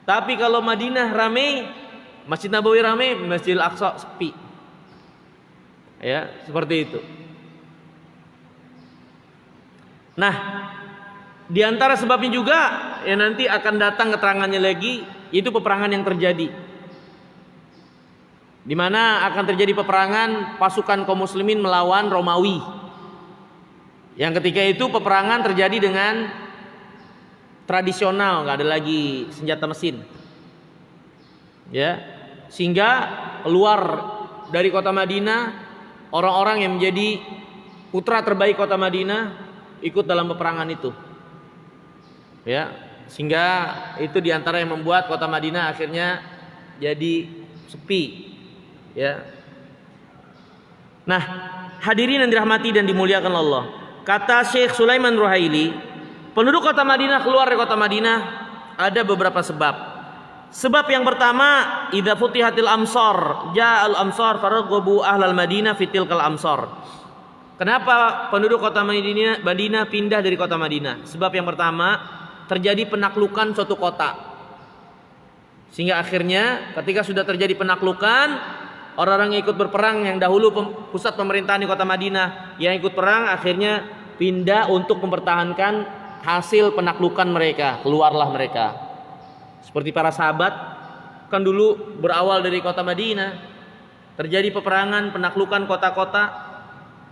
Tapi kalau Madinah ramai, Masjid Nabawi ramai, Masjidil Aqsa sepi. Ya, seperti itu. Nah, di antara sebabnya juga ya nanti akan datang keterangannya lagi, itu peperangan yang terjadi. Di mana akan terjadi peperangan pasukan kaum muslimin melawan Romawi. Yang ketika itu peperangan terjadi dengan tradisional, nggak ada lagi senjata mesin, ya, sehingga keluar dari kota Madinah orang-orang yang menjadi putra terbaik kota Madinah ikut dalam peperangan itu, ya, sehingga itu diantara yang membuat kota Madinah akhirnya jadi sepi, ya. Nah, hadirin yang dirahmati dan dimuliakan Allah, kata Syekh Sulaiman Ruhaili, penduduk kota Madinah keluar dari kota Madinah ada beberapa sebab. Sebab yang pertama, idza futihatil amsar, ja'al amsar faraghabu ahlal Madinah fi tilkal amsar. Kenapa penduduk kota Madinah pindah dari kota Madinah? Sebab yang pertama, terjadi penaklukan suatu kota. Sehingga akhirnya ketika sudah terjadi penaklukan, orang-orang yang ikut berperang yang dahulu pusat pemerintahan di kota Madinah yang ikut perang akhirnya pindah untuk mempertahankan hasil penaklukan mereka, keluarlah mereka. Seperti para sahabat kan dulu berawal dari kota Madinah, terjadi peperangan, penaklukan kota-kota.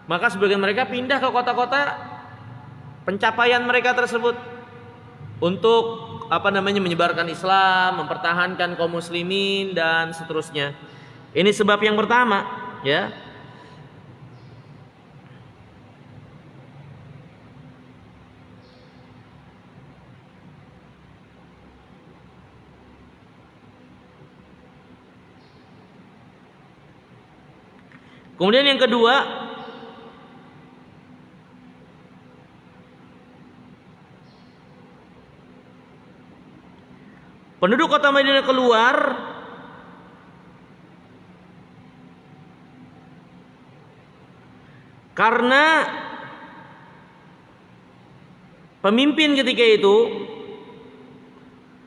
Maka sebagian mereka pindah ke kota-kota pencapaian mereka tersebut untuk menyebarkan Islam, mempertahankan kaum muslimin dan seterusnya. Ini sebab yang pertama, ya. Kemudian yang kedua, penduduk kota Madinah keluar karena pemimpin ketika itu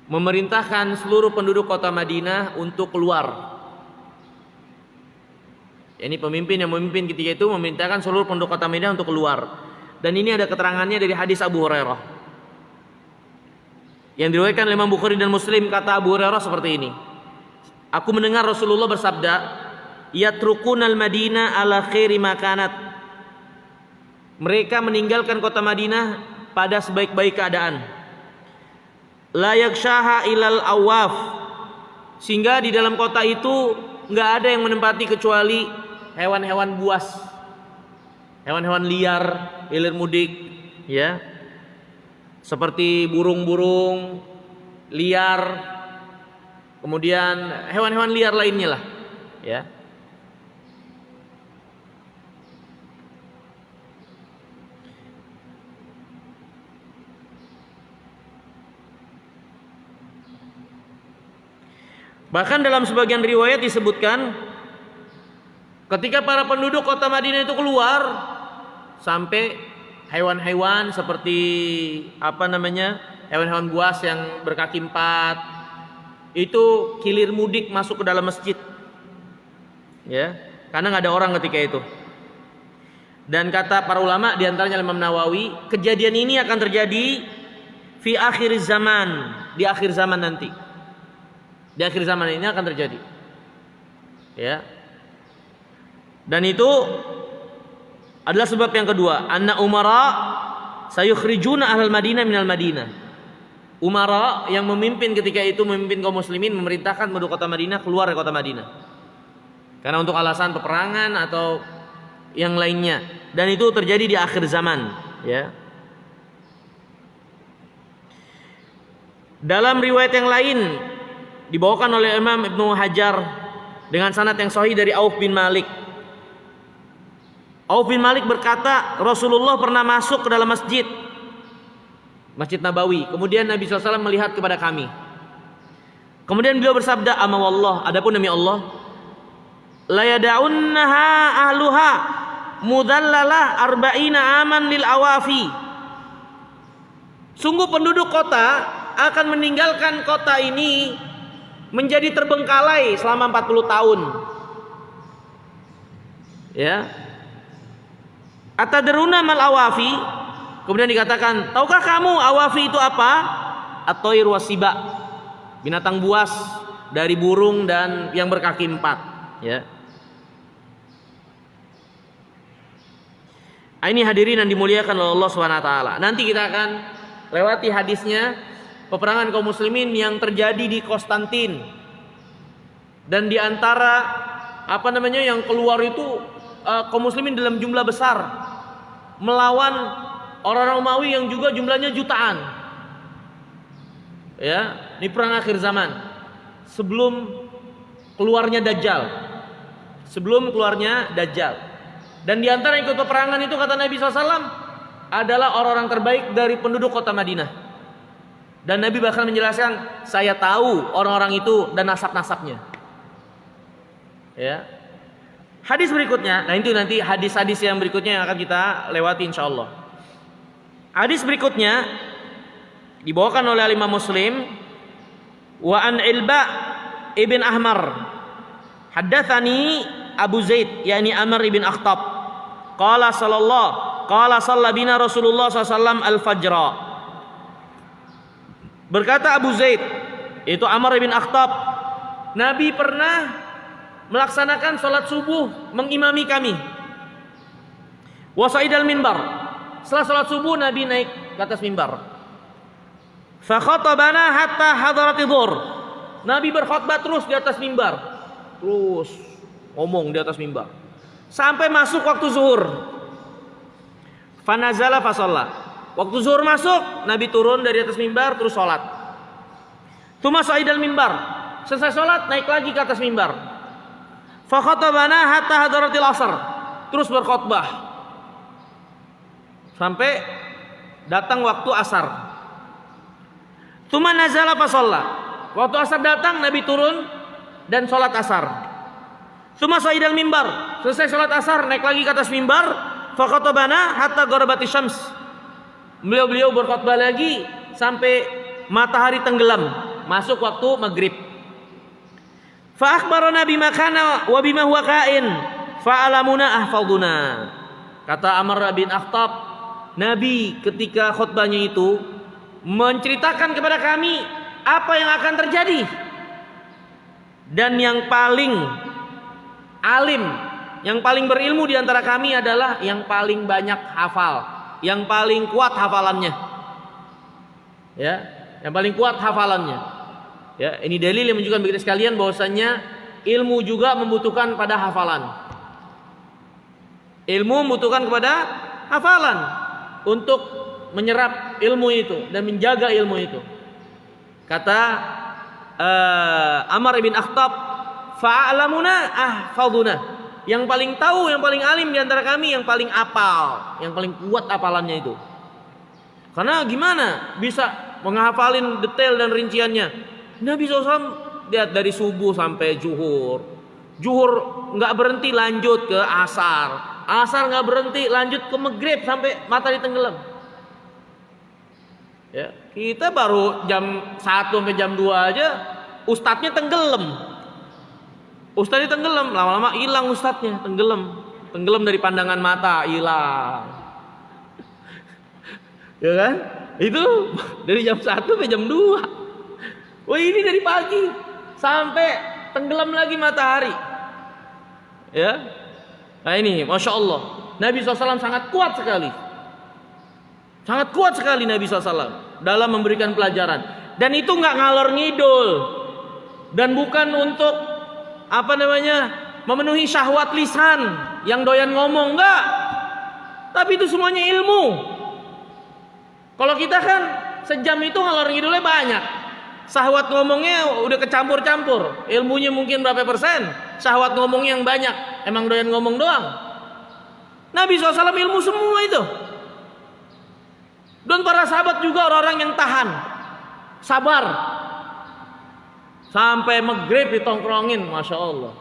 memerintahkan seluruh penduduk kota Madinah untuk keluar. Ini pemimpin yang memimpin ketika itu memerintahkan seluruh penduduk kota Madinah untuk keluar. Dan ini ada keterangannya dari hadis Abu Hurairah yang diriwayatkan oleh Imam Bukhari dan Muslim. Kata Abu Hurairah seperti ini, aku mendengar Rasulullah bersabda, yatrukunal Madinah ala khairi makanat. Mereka meninggalkan kota Madinah pada sebaik-baik keadaan. La yakshaha ilal awaf, sehingga di dalam kota itu nggak ada yang menempati kecuali hewan-hewan buas, hewan-hewan liar, hilir mudik, ya. Seperti burung-burung liar, kemudian hewan-hewan liar lainnya lah, ya. Bahkan dalam sebagian riwayat disebutkan ketika para penduduk kota Madinah itu keluar, sampai hewan-hewan seperti hewan-hewan buas yang berkaki 4 itu kilir mudik masuk ke dalam masjid, ya, karena nggak ada orang ketika itu. Dan kata para ulama diantaranya Imam Nawawi, kejadian ini akan terjadi fi akhir zaman, di akhir zaman nanti. Di akhir zaman ini akan terjadi, ya. Dan itu adalah sebab yang kedua, anna umara sayukhrijuna ahlal Madinah minal Madinah. Umara yang memimpin ketika itu, memimpin kaum muslimin, memerintahkan penduduk kota Madinah keluar dari kota Madinah karena untuk alasan peperangan atau yang lainnya. Dan itu terjadi di akhir zaman, ya. Dalam riwayat yang lain dibawakan oleh Imam Ibnu Hajar dengan sanad yang sahih dari Auf bin Malik. Auf bin Malik berkata, Rasulullah pernah masuk ke dalam Masjid Nabawi. Kemudian Nabi SAW melihat kepada kami. Kemudian beliau bersabda, ama wallah, adapun demi Allah, la yada'unnaha ahluha mudallalah arba'ina aman lil awafi. Sungguh penduduk kota akan meninggalkan kota ini menjadi terbengkalai selama 40 tahun. Ya. Atadruna mal awafi? Kemudian dikatakan, tahukah kamu awafi itu apa? At-thair wasiba, binatang buas dari burung dan yang berkaki 4, ya. Ini hadirin yang dimuliakan oleh Allah SWT. Nanti kita akan lewati hadisnya peperangan kaum muslimin yang terjadi di Konstantin. Dan di antara yang keluar itu kaum muslimin dalam jumlah besar melawan orang-orang Romawi yang juga jumlahnya jutaan. Ya, ini perang akhir zaman sebelum keluarnya Dajjal. Dan di antara yang ikut peperangan itu, kata Nabi SAW, adalah orang-orang terbaik dari penduduk kota Madinah. Dan Nabi bahkan menjelaskan, saya tahu orang-orang itu dan nasab-nasabnya. Ya. Hadis berikutnya, nah itu nanti hadis-hadis yang berikutnya yang akan kita lewati insyaallah. Hadis berikutnya dibawakan oleh Imam Muslim, wa an Ilba ibn Ahmar haddatsani Abu Zaid yakni Amr ibn Akhtab qala shalla bina Rasulullah sallallahu al-fajra. Berkata Abu Zaid, itu Amr ibn Akhtab, Nabi pernah melaksanakan salat subuh mengimami kami. Wa sa'idal minbar, setelah salat subuh Nabi naik ke atas mimbar. Fa khatabana hatta hadarati dhuhr, Nabi berkhutbah terus di atas mimbar, terus ngomong di atas mimbar sampai masuk waktu zuhur. Fa nazala fa shalla, waktu zuhur masuk Nabi turun dari atas mimbar terus salat. Tsumma sa'idal minbar, selesai salat naik lagi ke atas mimbar. Fa khatabana hatta hadaratil asr, terus berkhutbah sampai datang waktu asar. Tsumma nazala fa shalla, waktu asar datang Nabi turun dan salat asar. Tsumma sa'idal minbar, selesai salat asar naik lagi ke atas mimbar. Fa khatabana hatta gharabati syams, beliau berkhutbah lagi sampai matahari tenggelam, masuk waktu maghrib. Fa akhbarana bima kana wa bima huwa kain fa alamuna ahfaduna. Kata Amr bin Akhtab, Nabi ketika khutbahnya itu menceritakan kepada kami apa yang akan terjadi. Dan yang paling alim, yang paling berilmu di antara kami adalah yang paling banyak hafal, yang paling kuat hafalannya. Ya, yang paling kuat hafalannya. Ya, ini dalil yang menunjukkan bagi kita sekalian bahwasannya ilmu juga membutuhkan pada hafalan. Ilmu membutuhkan kepada hafalan untuk menyerap ilmu itu dan menjaga ilmu itu. Kata Amr bin Akhtab, fa'alamuna ahfaduna, yang paling tahu, yang paling alim di antara kami, yang paling apal, yang paling kuat hafalannya itu. Karena gimana bisa menghafalin detail dan rinciannya? Nabi SAW lihat dari subuh sampai zuhur, zuhur nggak berhenti lanjut ke asar, asar nggak berhenti lanjut ke maghrib sampai matahari tenggelam. Ya, kita baru jam 1 sampai jam 2 aja ustadznya tenggelam. Ustadznya tenggelam, lama-lama hilang ustadznya, tenggelam dari pandangan mata, hilang. Ya kan? Itu dari jam 1 sampai jam 2. Wah, ini dari pagi sampai tenggelam lagi matahari. Ya, nah ini, masya Allah, Nabi SAW sangat kuat sekali, sangat kuat sekali Nabi SAW dalam memberikan pelajaran. Dan itu nggak ngalor ngidul, dan bukan untuk memenuhi syahwat lisan yang doyan ngomong, enggak. Tapi itu semuanya ilmu. Kalau kita kan sejam itu ngalor ngidulnya banyak. Syahwat ngomongnya udah kecampur-campur. Ilmunya mungkin berapa persen, syahwat ngomongnya yang banyak. Emang doyan ngomong doang. Nabi SAW ilmu semua itu. Dan para sahabat juga orang-orang yang tahan, sabar, sampai maghrib ditongkrongin, masya Allah.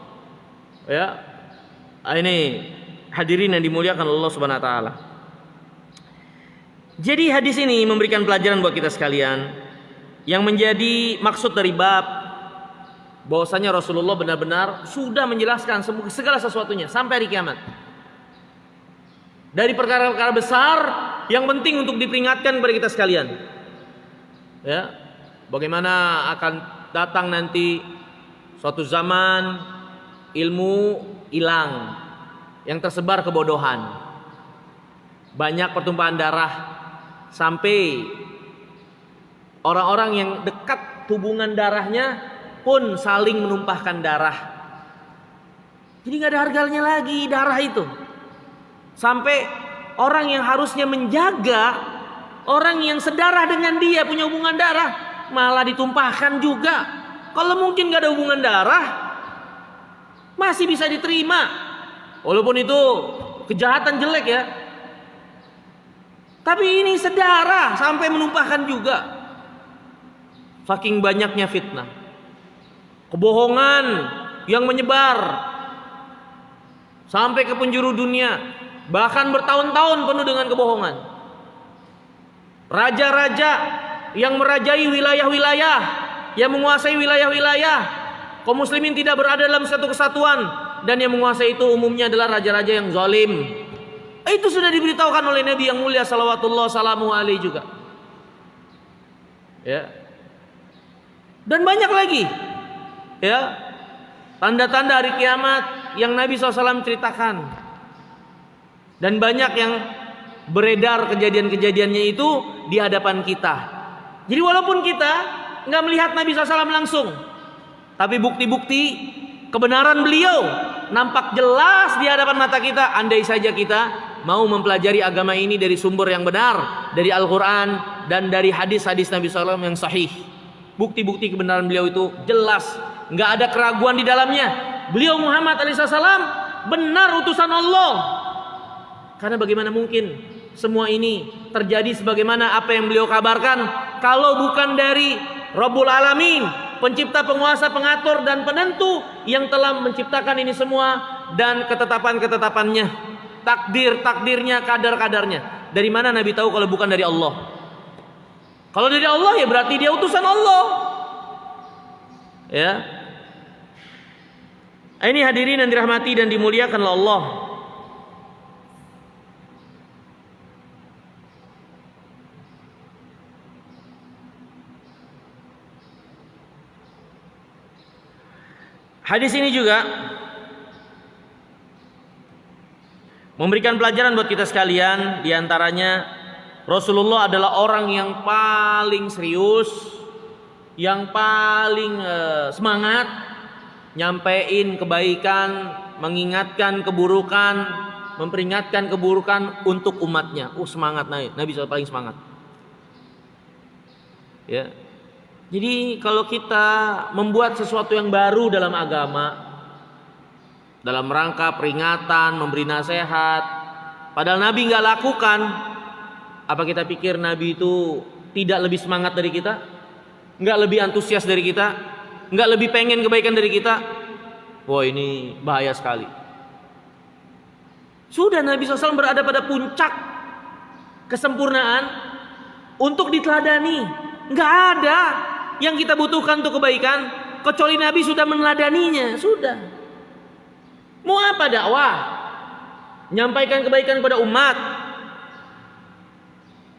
Ya, ini hadirin yang dimuliakan Allah Subhanahu Wa Taala. Jadi hadis ini memberikan pelajaran buat kita sekalian. Yang menjadi maksud dari bab bahwasanya Rasulullah benar-benar sudah menjelaskan segala sesuatunya sampai hari kiamat. Dari perkara-perkara besar yang penting untuk diperingatkan kepada kita sekalian. Ya, bagaimana akan datang nanti suatu zaman ilmu hilang, yang tersebar kebodohan, banyak pertumpahan darah, sampai orang-orang yang dekat hubungan darahnya pun saling menumpahkan darah. Jadi gak ada harganya lagi darah itu. Sampai orang yang harusnya menjaga orang yang sedarah dengan dia, punya hubungan darah, malah ditumpahkan juga. Kalau mungkin gak ada hubungan darah, masih bisa diterima, walaupun itu kejahatan jelek ya. Tapi ini sedarah sampai menumpahkan juga. Saking banyaknya fitnah, kebohongan yang menyebar, sampai ke penjuru dunia, bahkan bertahun-tahun penuh dengan kebohongan. Raja-raja yang merajai wilayah-wilayah, yang menguasai wilayah-wilayah, kaum muslimin tidak berada dalam satu kesatuan, dan yang menguasai itu umumnya adalah raja-raja yang zalim. Itu sudah diberitahukan oleh Nabi yang mulia salawatullah salamu alaihi juga. Ya. Dan banyak lagi. Ya. Tanda-tanda hari kiamat yang Nabi SAW ceritakan. Dan banyak yang beredar kejadian-kejadiannya itu di hadapan kita. Jadi walaupun kita nggak melihat Nabi SAW langsung, tapi bukti-bukti kebenaran beliau nampak jelas di hadapan mata kita. Andai saja kita mau mempelajari agama ini dari sumber yang benar, dari Al-Quran dan dari hadis-hadis Nabi SAW yang sahih. Bukti-bukti kebenaran beliau itu jelas, nggak ada keraguan di dalamnya. Beliau Muhammad alaihissalam benar utusan Allah. Karena bagaimana mungkin semua ini terjadi sebagaimana apa yang beliau kabarkan kalau bukan dari Rabbul Alamin, pencipta, penguasa, pengatur dan penentu yang telah menciptakan ini semua dan ketetapan-ketetapannya, takdir-takdirnya, kadar-kadarnya. Dari mana Nabi tahu kalau bukan dari Allah? Kalau dari Allah ya berarti dia utusan Allah. Ya. Ini hadirin yang dirahmati dan dimuliakan oleh Allah. Hadis ini juga memberikan pelajaran buat kita sekalian. Di antaranya Rasulullah adalah orang yang paling serius, yang paling semangat nyampein kebaikan, mengingatkan keburukan, memperingatkan keburukan untuk umatnya. Semangat Nabi paling semangat. Ya. Jadi kalau kita membuat sesuatu yang baru dalam agama, dalam rangka peringatan, memberi nasihat, padahal Nabi nggak lakukan, apa kita pikir Nabi itu tidak lebih semangat dari kita? Nggak lebih antusias dari kita? Nggak lebih pengen kebaikan dari kita? Wah, ini bahaya sekali. Sudah Nabi SAW berada pada puncak kesempurnaan untuk diteladani. Nggak ada yang kita butuhkan untuk kebaikan kecuali Nabi sudah meneladaninya. Sudah. Mau apa dakwah? Nyampaikan kebaikan kepada umat.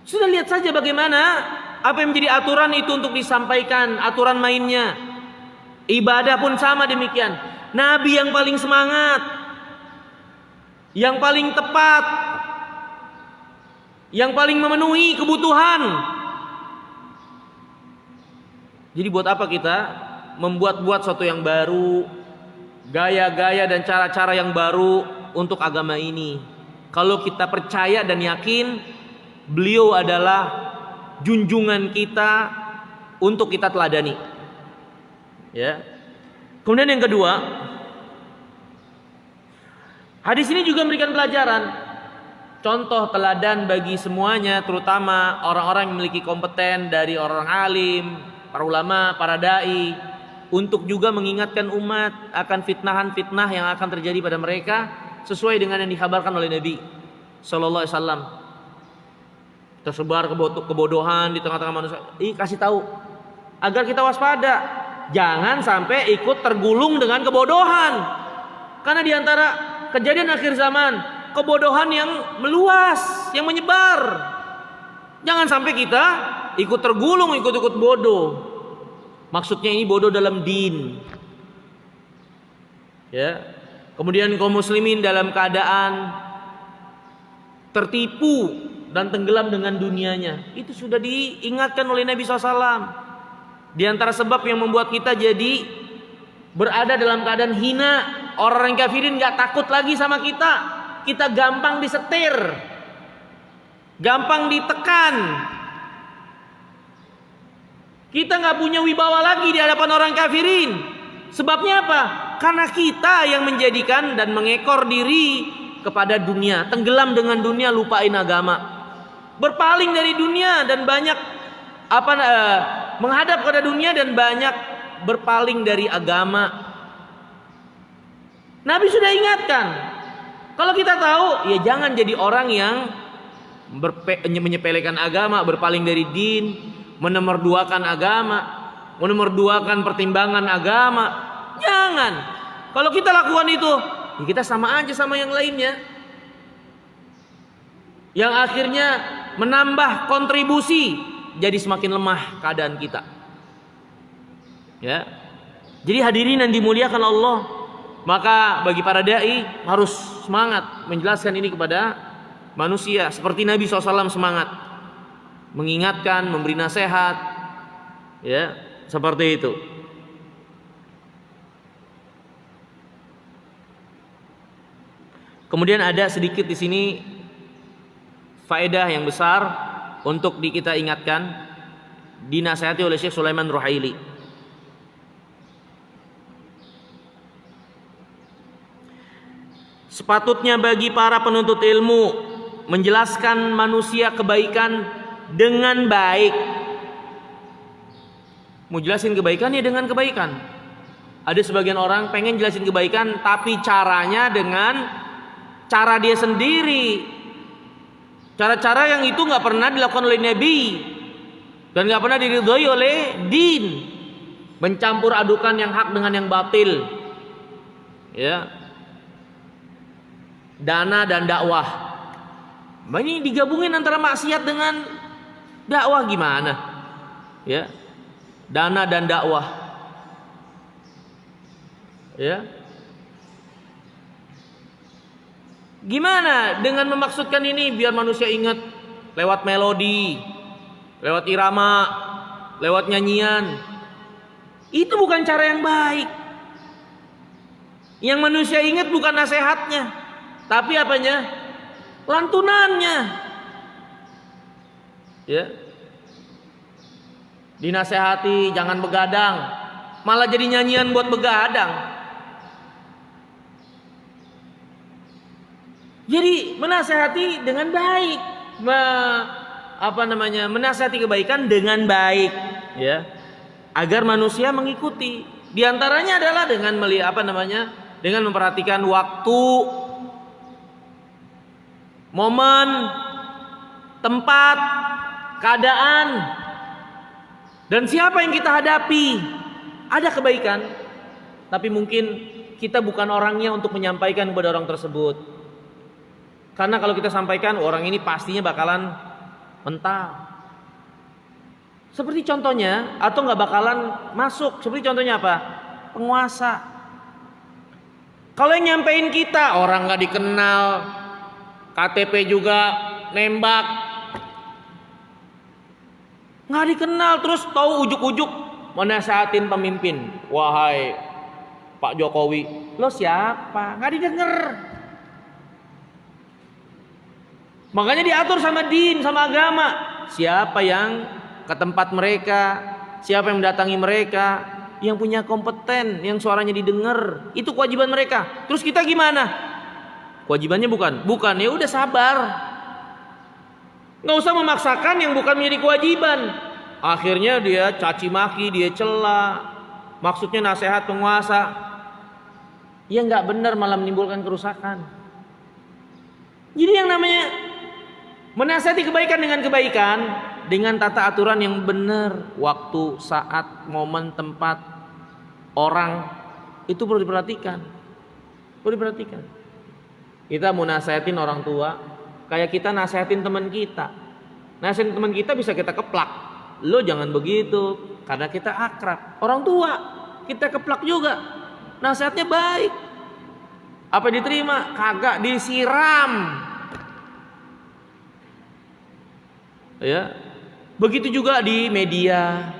Sudah lihat saja bagaimana apa yang menjadi aturan itu untuk disampaikan, aturan mainnya. Ibadah pun sama demikian. Nabi yang paling semangat, yang paling tepat, yang paling memenuhi kebutuhan. Jadi buat apa kita membuat-buat sesuatu yang baru, gaya-gaya dan cara-cara yang baru untuk agama ini? Kalau kita percaya dan yakin beliau adalah junjungan kita untuk kita teladani. Ya. Kemudian yang kedua, hadis ini juga memberikan pelajaran, contoh teladan bagi semuanya, terutama orang-orang yang memiliki kompeten dari orang alim, para ulama, para dai, untuk juga mengingatkan umat akan fitnahan-fitnah yang akan terjadi pada mereka sesuai dengan yang dikabarkan oleh Nabi Sallallahu Alaihi Wasallam. Tersebar kebodohan di tengah-tengah manusia. Kasih tahu agar kita waspada, jangan sampai ikut tergulung dengan kebodohan. Karena di antara kejadian akhir zaman, kebodohan yang meluas, yang menyebar. Jangan sampai kita ikut tergulung, ikut-ikut bodoh. Maksudnya ini bodoh dalam din. Ya. Kemudian kaum muslimin dalam keadaan tertipu dan tenggelam dengan dunianya. Itu sudah diingatkan oleh Nabi SAW. Di antara sebab yang membuat kita jadi berada dalam keadaan hina, orang kafirin gak takut lagi sama kita. Kita gampang disetir, gampang ditekan. Kita gak punya wibawa lagi di hadapan orang kafirin. Sebabnya apa? Karena kita yang menjadikan dan mengekor diri kepada dunia, tenggelam dengan dunia, lupain agama. Berpaling dari dunia dan banyak menghadap pada dunia dan banyak berpaling dari agama. Nabi sudah ingatkan, Kalau kita tahu, ya jangan jadi orang yang menyepelekan agama, berpaling dari din, menomorduakan agama, menomorduakan pertimbangan agama. Jangan. Kalau kita lakukan itu, ya kita sama aja sama yang lainnya. Yang akhirnya menambah kontribusi, jadi semakin lemah keadaan kita. Ya. Jadi hadirin yang dimuliakan Allah, maka bagi para dai harus semangat menjelaskan ini kepada manusia seperti Nabi SAW semangat mengingatkan, memberi nasihat, ya seperti itu. Kemudian ada sedikit di sini faedah yang besar untuk kita ingatkan, dinasihati oleh Syekh Sulaiman Ruhaili. Sepatutnya bagi para penuntut ilmu menjelaskan manusia kebaikan dengan baik. Mau jelasin kebaikan ya dengan kebaikan. Ada sebagian orang pengen jelasin kebaikan tapi caranya dengan cara dia sendiri. Cara-cara yang itu nggak pernah dilakukan oleh Nabi dan nggak pernah diridhoi oleh din. Mencampur adukan yang hak dengan yang batil. Ya. Dana dan dakwah. Ini digabungin antara maksiat dengan dakwah gimana? Ya. Dana dan dakwah. Ya. Gimana dengan memaksudkan ini biar manusia ingat lewat melodi, lewat irama, lewat nyanyian. Itu bukan cara yang baik. Yang manusia ingat bukan nasihatnya, tapi apanya? Lantunannya. Ya. Dinasehati jangan begadang, malah jadi nyanyian buat begadang. Jadi menasehati dengan baik, menasehati kebaikan dengan baik, ya, agar manusia mengikuti. Di antaranya adalah dengan dengan memperhatikan waktu, momen, tempat, keadaan, dan siapa yang kita hadapi. Ada kebaikan, tapi mungkin kita bukan orangnya untuk menyampaikan kepada orang tersebut. Karena kalau kita sampaikan, orang ini pastinya bakalan mental. Seperti contohnya, atau nggak bakalan masuk. Seperti contohnya apa? Penguasa. Kalau yang nyampein kita, orang nggak dikenal, KTP juga nembak, nggak dikenal, terus tahu ujuk-ujuk menasehatin pemimpin. Wahai Pak Jokowi, lo siapa? Nggak didengar. Makanya diatur sama din, sama agama. Siapa yang ke tempat mereka, siapa yang mendatangi mereka, yang punya kompeten, yang suaranya didengar, itu kewajiban mereka. Terus kita gimana? Kewajibannya bukan. Ya udah sabar. Nggak usah memaksakan yang bukan menjadi kewajiban. Akhirnya dia caci maki, dia cela, maksudnya nasihat penguasa. Ya nggak benar, malah menimbulkan kerusakan. Jadi yang namanya menasihati kebaikan dengan kebaikan, dengan tata aturan yang benar, waktu, saat, momen, tempat, orang, itu perlu diperhatikan. Kita mau nasihatin orang tua, kayak kita nasihatin teman kita. Nasihatin teman kita bisa kita keplak. Lo jangan begitu, karena kita akrab. Orang tua kita keplak juga. Nasihatnya baik. Apa diterima? Kagak, disiram. Ya, begitu juga di media,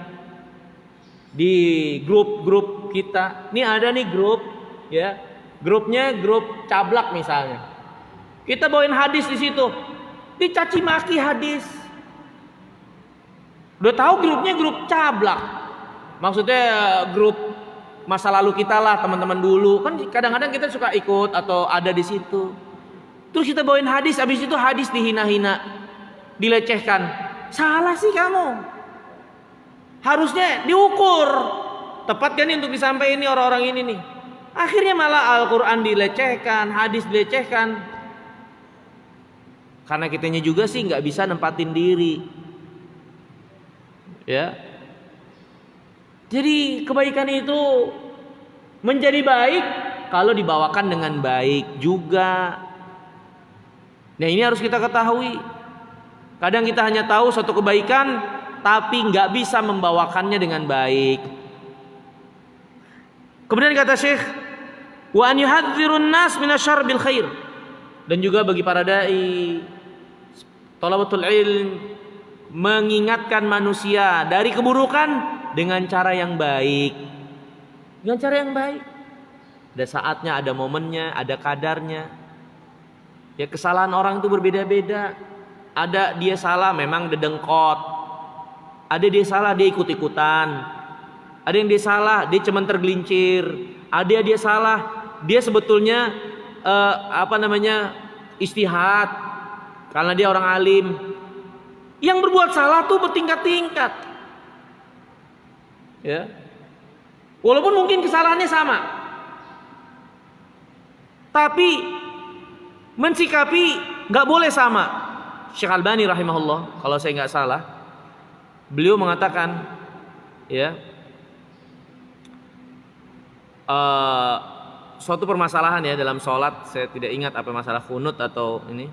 di grup-grup kita. Ini ada nih grup, ya, grupnya grup cablak misalnya. Kita bawain hadis di situ, dicaci maki hadis. Udah tahu grupnya grup cablak, maksudnya grup masa lalu kita lah, teman-teman dulu. Kan kadang-kadang kita suka ikut atau ada di situ. Terus kita bawain hadis, habis itu hadis dihina-hina, dilecehkan. Salah sih kamu. Harusnya diukur. Tepat kan nih untuk disampaikan ini orang-orang ini nih. Akhirnya malah Al-Quran dilecehkan, hadis dilecehkan. Karena kitanya juga sih nggak bisa nempatin diri. Ya. Jadi kebaikan itu menjadi baik kalau dibawakan dengan baik juga. Nah ini harus kita ketahui. Kadang kita hanya tahu suatu kebaikan, tapi nggak bisa membawakannya dengan baik. Kemudian kata Syekh, wa an yuhadzirun nas minasyarr bil khair. Dan juga bagi para dai, thalabatul ilm, mengingatkan manusia dari keburukan dengan cara yang baik. Dengan cara yang baik. Ada saatnya, ada momennya, ada kadarnya. Ya kesalahan orang itu berbeda-beda. Ada dia salah memang dedengkot. Ada dia salah dia ikut-ikutan. Ada yang dia salah dia cuman tergelincir. Ada dia salah dia sebetulnya istihad karena dia orang alim. Yang berbuat salah tuh bertingkat-tingkat. Ya. Walaupun mungkin kesalahannya sama. Tapi mensikapi nggak boleh sama. Syekh Albani rahimahullah, kalau saya nggak salah, beliau mengatakan, ya, suatu permasalahan ya dalam sholat, saya tidak ingat apa masalah kunut atau ini.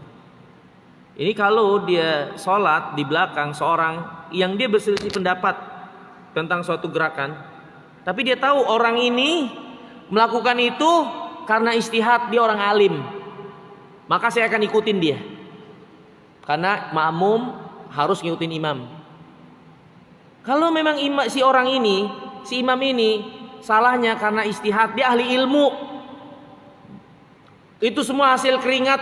Ini kalau dia sholat di belakang seorang yang dia berselisih pendapat tentang suatu gerakan, tapi dia tahu orang ini melakukan itu karena istihad, dia orang alim, maka saya akan ikutin dia. Karena makmum harus ngikutin imam. Kalau memang si orang ini, si imam ini salahnya karena istihad, dia ahli ilmu. Itu semua hasil keringat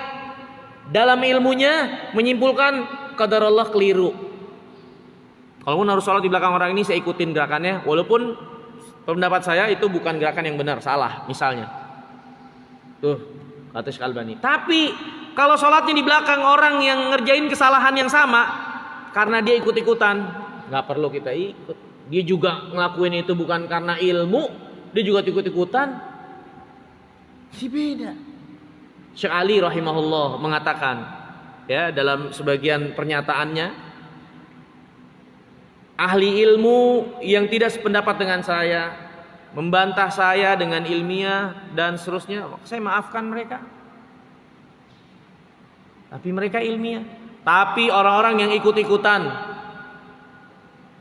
dalam ilmunya menyimpulkan qadarullah keliru. Kalaupun harus sholat di belakang orang ini, saya ikutin gerakannya, walaupun pendapat saya itu bukan gerakan yang benar, salah misalnya. Tuh, kata Syekh Albani. Tapi kalau sholatnya di belakang orang yang ngerjain kesalahan yang sama, karena dia ikut-ikutan, nggak perlu kita ikut. Dia juga ngelakuin itu bukan karena ilmu, dia juga ikut-ikutan. Si beda. Syekh Ali rahimahullah mengatakan, ya dalam sebagian pernyataannya, ahli ilmu yang tidak sependapat dengan saya, membantah saya dengan ilmiah dan seterusnya, saya maafkan mereka. Tapi mereka ilmiah. Tapi orang-orang yang ikut-ikutan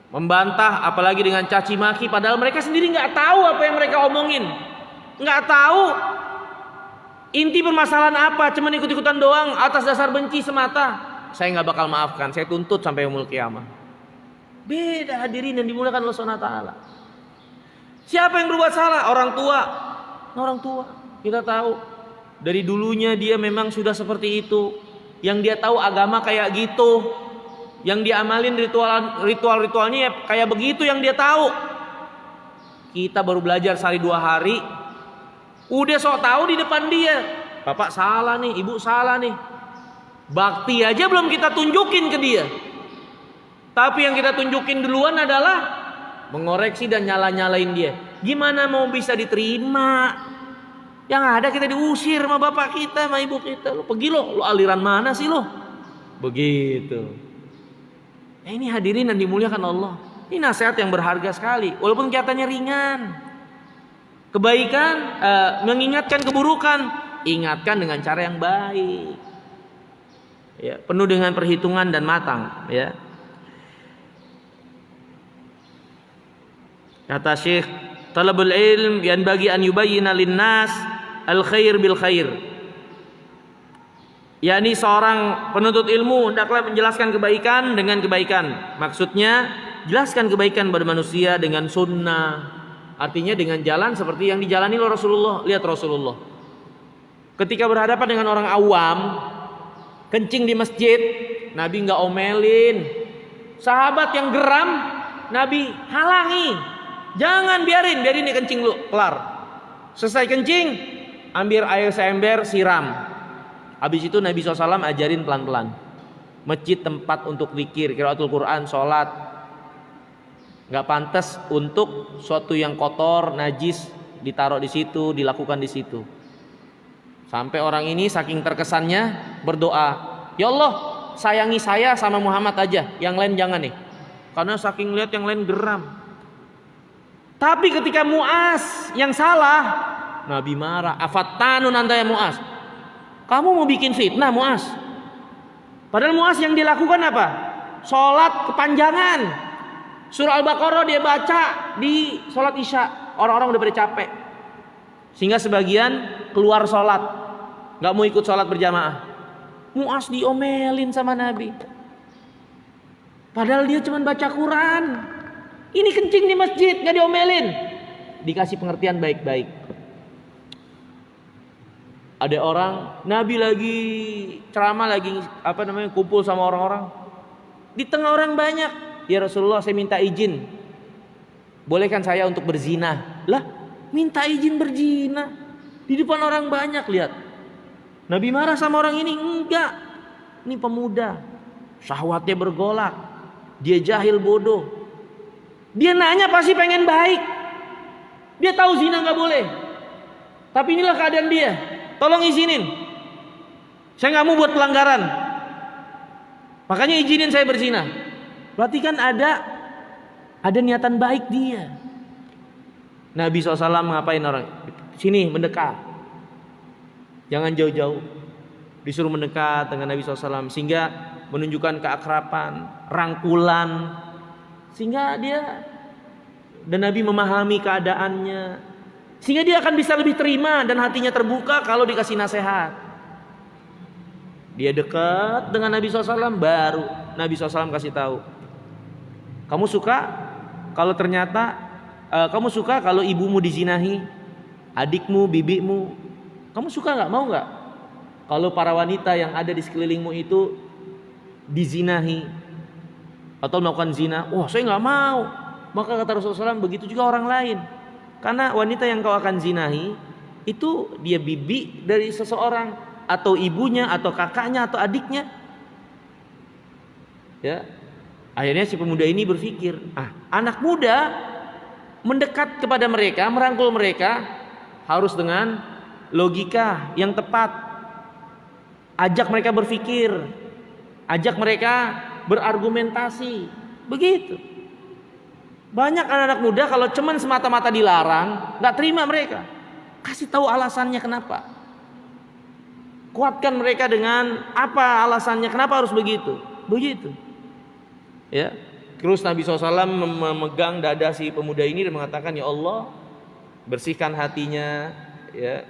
membantah, apalagi dengan caci maki, padahal mereka sendiri nggak tahu apa yang mereka omongin, nggak tahu inti permasalahan apa, cuman ikut-ikutan doang atas dasar benci semata. Saya nggak bakal maafkan, saya tuntut sampai yaumul qiyamah. Beda hadirin yang dimuliakan Allah Subhanahu wa taala. Siapa yang berbuat salah? Orang tua. Orang tua. Kita tahu dari dulunya dia memang sudah seperti itu. Yang dia tahu agama kayak gitu, yang dia amalin ritual-ritualnya ya kayak begitu yang dia tahu. Kita baru belajar sehari 2 hari, udah sok tahu di depan dia, bapak salah nih, ibu salah nih. Bakti aja belum kita tunjukin ke dia, tapi yang kita tunjukin duluan adalah mengoreksi dan nyala-nyalain dia. Gimana mau bisa diterima? Yang ada kita diusir sama bapak kita, sama ibu kita. Lo pergi lo aliran mana sih lo? Begitu. Ini hadirin yang dimuliakan Allah. Ini nasihat yang berharga sekali. Walaupun kelihatannya ringan. Kebaikan, mengingatkan keburukan, ingatkan dengan cara yang baik. Ya, penuh dengan perhitungan dan matang. Ya. Kata Syekh, talabul ilm yanbaghi an yubayyina linnas al-khair bil khair. yakni seorang penuntut ilmu hendaklah menjelaskan kebaikan dengan kebaikan. Maksudnya jelaskan kebaikan pada manusia dengan sunnah, artinya dengan jalan seperti yang dijalani oleh Rasulullah. Lihat Rasulullah ketika berhadapan dengan orang awam kencing di masjid, Nabi nggak omelin. Sahabat yang geram, Nabi halangi, jangan biarin dia kencing lu, kelar. Selesai kencing, ambil air seember, siram. Habis itu Nabi SAW ajarin pelan-pelan. Masjid tempat untuk zikir, qiraatul Quran, sholat. Gak pantas untuk suatu yang kotor, najis ditaruh di situ, dilakukan di situ. Sampai orang ini saking terkesannya berdoa, "Ya Allah, sayangi saya sama Muhammad aja, yang lain jangan nih." Karena saking lihat yang lain geram. Tapi ketika Muaz yang salah, Nabi marah, "Afattanun anta ya Muaz? Kamu mau bikin fitnah Muaz?" Padahal Muaz yang dilakukan apa? Sholat kepanjangan. Surah Al-Baqarah dia baca di sholat Isya. Orang-orang udah pada capek, sehingga sebagian keluar sholat, gak mau ikut sholat berjamaah. Muaz diomelin sama Nabi, padahal dia cuma baca Quran. Ini kencing di masjid, gak diomelin, dikasih pengertian baik-baik. Ada orang, Nabi lagi ceramah, lagi kumpul sama orang-orang. Di tengah orang banyak, "Ya Rasulullah, saya minta izin, bolehkan saya untuk berzina?" Lah, minta izin berzina di depan orang banyak, lihat. Nabi marah sama orang ini, enggak. Ini pemuda, syahwatnya bergolak, dia jahil bodoh. Dia nanya pasti pengen baik. Dia tahu zina nggak boleh, tapi inilah keadaan dia. Tolong izinin, saya nggak mau buat pelanggaran, makanya izinin saya berzina. Berarti kan ada niatan baik dia. Nabi SAW ngapain orang? Sini, mendekat. Jangan jauh-jauh. Disuruh mendekat dengan Nabi SAW, sehingga menunjukkan keakraban, rangkulan, sehingga dia dan Nabi memahami keadaannya, sehingga dia akan bisa lebih terima dan hatinya terbuka kalau dikasih nasihat. Dia dekat dengan Nabi SAW, baru Nabi SAW kasih tahu, kamu suka kalau ibumu dizinahi, adikmu, bibimu, kamu suka nggak, mau nggak? Kalau para wanita yang ada di sekelilingmu itu dizinahi atau melakukan zina, wah saya nggak mau. Maka kata Rasulullah SAW, begitu juga orang lain. Karena wanita yang kau akan zinahi itu dia bibi dari seseorang, atau ibunya, atau kakaknya, atau adiknya. Ya, akhirnya si pemuda ini berpikir, anak muda mendekat kepada mereka, merangkul mereka harus dengan logika yang tepat. Ajak mereka berpikir, ajak mereka berargumentasi. Begitu. Banyak anak-anak muda kalau cuman semata-mata dilarang, nggak terima mereka. Kasih tahu alasannya kenapa. Kuatkan mereka dengan apa alasannya, kenapa harus begitu. Begitu. Ya. Terus Nabi SAW memegang dada si pemuda ini dan mengatakan, "Ya Allah, bersihkan hatinya, ya,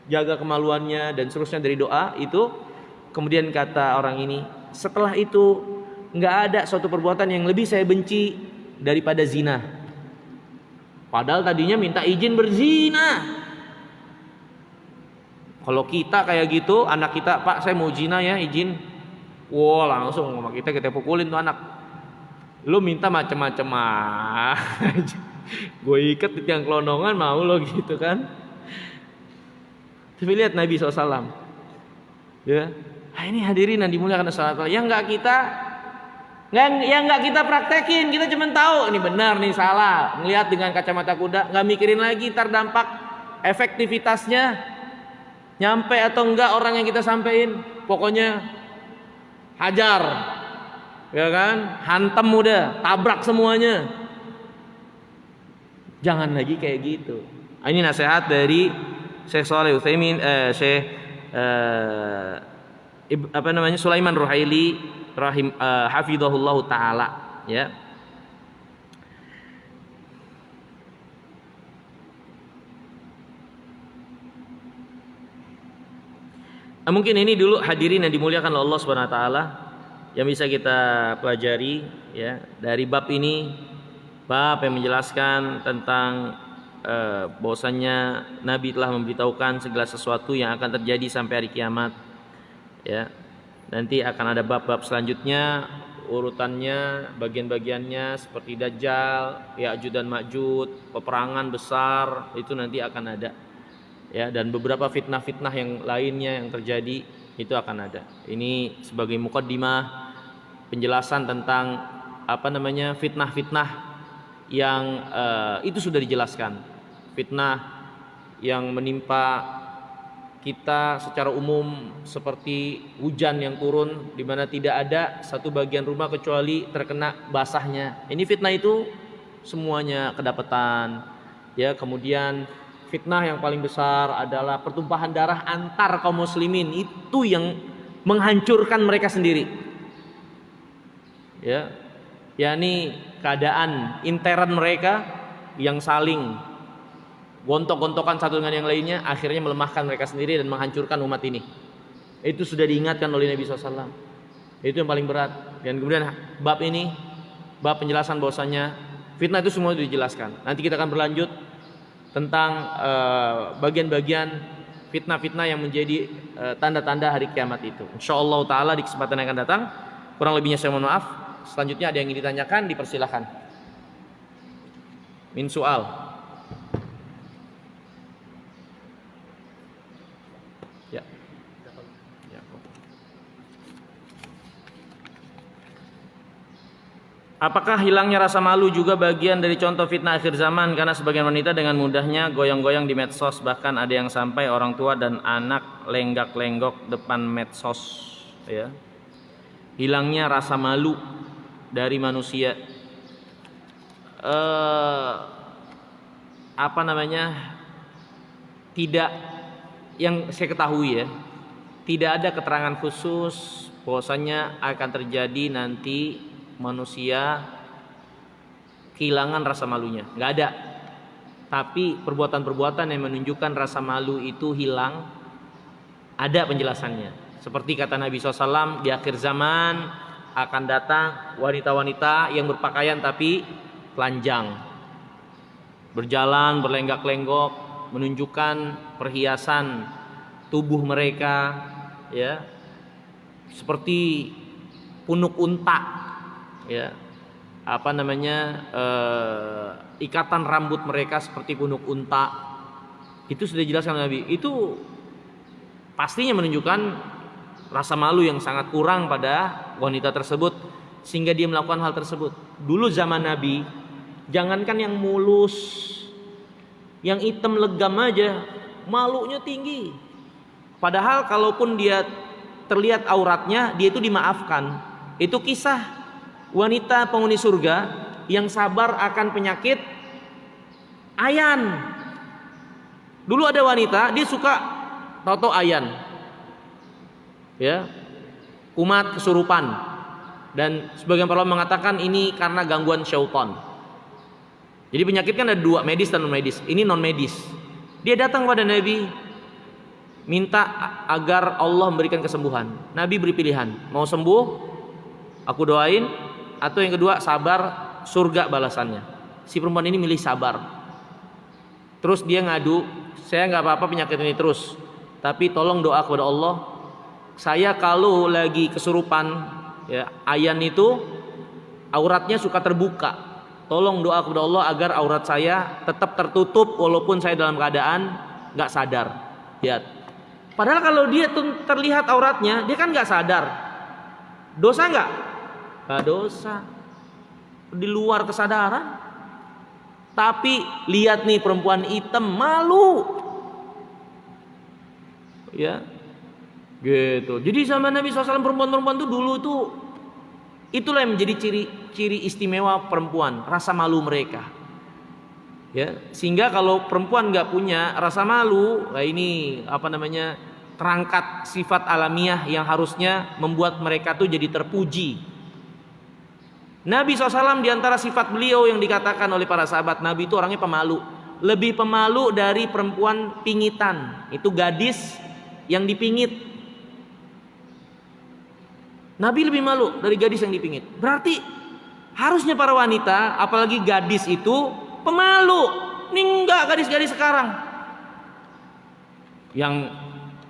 jaga kemaluannya," dan seterusnya dari doa itu. Kemudian kata orang ini, "Setelah itu nggak ada suatu perbuatan yang lebih saya benci daripada zina." Padahal tadinya minta izin berzina. Kalau kita kayak gitu, anak kita, "Pak, saya mau zina ya, izin." Wah, langsung sama kita pukulin tuh anak. Lu minta macam-macam aja. Gue ikat di tiang kelondongan mau lo gitu kan. Tapi lihat Nabi SAW. Ya. Ini hadirin yang dimuliakan Allah. Yang nggak kita praktekin, kita cuma tahu ini benar, nih salah. Ngelihat dengan kacamata kuda, nggak mikirin lagi terdampak efektivitasnya, nyampe atau enggak orang yang kita sampein. Pokoknya hajar, ya kan, hantam udah, tabrak semuanya. Jangan lagi kayak gitu. Ini nasihat dari Syekh Shalih Utsaimin, Sulaiman Ruhaili hafizahullahu taala, ya. Mungkin ini dulu hadirin yang dimuliakan oleh Allah Subhanahu wa taala yang bisa kita pelajari, ya, dari bab ini, bab yang menjelaskan tentang bahwasannya Nabi telah memberitahukan segala sesuatu yang akan terjadi sampai hari kiamat, ya. Nanti akan ada bab-bab selanjutnya, urutannya, bagian-bagiannya seperti Dajjal, Ya'juj dan Ma'juj, peperangan besar itu nanti akan ada, ya, dan beberapa fitnah-fitnah yang lainnya yang terjadi itu akan ada. Ini sebagai muqaddimah penjelasan tentang fitnah-fitnah yang itu sudah dijelaskan. Fitnah yang menimpa kita secara umum seperti hujan yang turun di mana tidak ada satu bagian rumah kecuali terkena basahnya. Ini fitnah itu semuanya kedapatan. Ya, kemudian fitnah yang paling besar adalah pertumpahan darah antar kaum muslimin, itu yang menghancurkan mereka sendiri. Ya, yakni keadaan intern mereka yang saling gontok-gontokan satu dengan yang lainnya, akhirnya melemahkan mereka sendiri dan menghancurkan umat ini. Itu sudah diingatkan oleh Nabi SAW. Itu yang paling berat. Dan kemudian bab ini, bab penjelasan bahwasanya fitnah itu semua dijelaskan. Nanti kita akan berlanjut tentang bagian-bagian fitnah-fitnah yang menjadi tanda-tanda hari kiamat itu. Insyaallah taala di kesempatan yang akan datang. Kurang lebihnya saya mohon maaf. Selanjutnya ada yang ingin ditanyakan, dipersilakan. Min soal. Ya. Ya. Apakah hilangnya rasa malu juga bagian dari contoh fitnah akhir zaman, karena sebagian wanita dengan mudahnya goyang-goyang di medsos, bahkan ada yang sampai orang tua dan anak lenggak-lenggok depan medsos, ya. Hilangnya rasa malu dari manusia. Tidak, yang saya ketahui ya, tidak ada keterangan khusus bahwasanya akan terjadi nanti manusia kehilangan rasa malunya, nggak ada. Tapi perbuatan-perbuatan yang menunjukkan rasa malu itu hilang, ada penjelasannya. Seperti kata Nabi SAW, di akhir zaman akan datang wanita-wanita yang berpakaian tapi telanjang, berjalan berlenggak-lenggok, menunjukkan perhiasan tubuh mereka, ya, seperti punuk unta, ya, ikatan rambut mereka seperti punuk unta. Itu sudah dijelaskan Nabi. Itu pastinya menunjukkan rasa malu yang sangat kurang pada wanita tersebut sehingga dia melakukan hal tersebut. Dulu zaman Nabi, jangankan yang mulus, yang hitam legam aja malunya tinggi. Padahal kalaupun dia terlihat auratnya, dia itu dimaafkan. Itu kisah wanita penghuni surga yang sabar akan penyakit ayan. Dulu ada wanita, dia suka tato ayan, ya, kumat, kesurupan, dan sebagian para ulama mengatakan ini karena gangguan syaitan. Jadi penyakit kan ada dua, medis dan non medis. Ini non medis. Dia datang pada Nabi, minta agar Allah memberikan kesembuhan. Nabi beri pilihan, mau sembuh, aku doain, atau yang kedua sabar, surga balasannya. Si perempuan ini milih sabar. Terus dia ngadu, saya nggak apa-apa penyakit ini terus, tapi tolong doa kepada Allah. Saya kalau lagi kesurupan, ya, ayan itu auratnya suka terbuka. Tolong doa kepada Allah agar aurat saya tetap tertutup walaupun saya dalam keadaan nggak sadar. Lihat. Padahal kalau dia terlihat auratnya, dia kan nggak sadar. Dosa nggak? Nggak dosa. Di luar kesadaran. Tapi lihat nih perempuan hitam malu. Ya. Gitu. Jadi zaman Nabi SAW perempuan-perempuan itu dulu tuh, itulah yang menjadi ciri istimewa perempuan, rasa malu mereka. Ya, sehingga kalau perempuan nggak punya rasa malu, nah ini terangkat sifat alamiah yang harusnya membuat mereka tuh jadi terpuji. Nabi SAW diantara sifat beliau yang dikatakan oleh para sahabat, Nabi itu orangnya pemalu, lebih pemalu dari perempuan pingitan. Itu gadis yang dipingit. Nabi lebih malu dari gadis yang dipingit. Berarti harusnya para wanita, apalagi gadis itu pemalu. Ini enggak gadis-gadis sekarang yang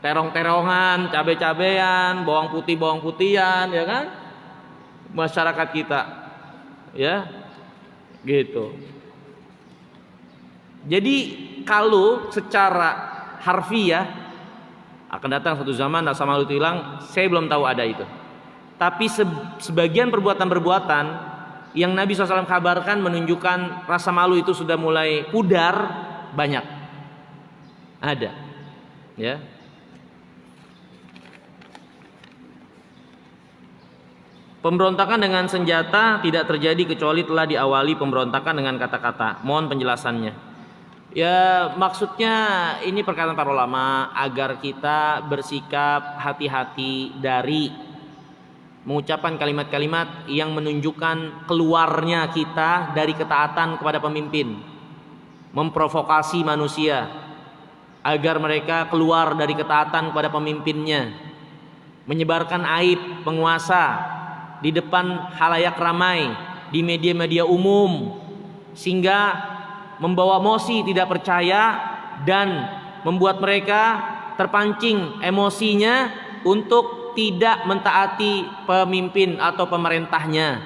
terong-terongan, cabe-cabean, bawang putihan, ya kan? Masyarakat kita, ya, gitu. Jadi kalau secara harfiah akan datang satu zaman rasa malu itu hilang, saya belum tahu ada itu. Tapi sebagian perbuatan-perbuatan yang Nabi SAW kabarkan menunjukkan rasa malu itu sudah mulai pudar, banyak. Ada. Ya. Pemberontakan dengan senjata tidak terjadi kecuali telah diawali pemberontakan dengan kata-kata. Mohon penjelasannya. Ya, maksudnya ini perkataan para ulama agar kita bersikap hati-hati dari mengucapkan kalimat-kalimat yang menunjukkan keluarnya kita dari ketaatan kepada pemimpin, memprovokasi manusia agar mereka keluar dari ketaatan kepada pemimpinnya, menyebarkan aib penguasa di depan halayak ramai, di media-media umum, sehingga membawa emosi tidak percaya dan membuat mereka terpancing emosinya untuk tidak mentaati pemimpin atau pemerintahnya,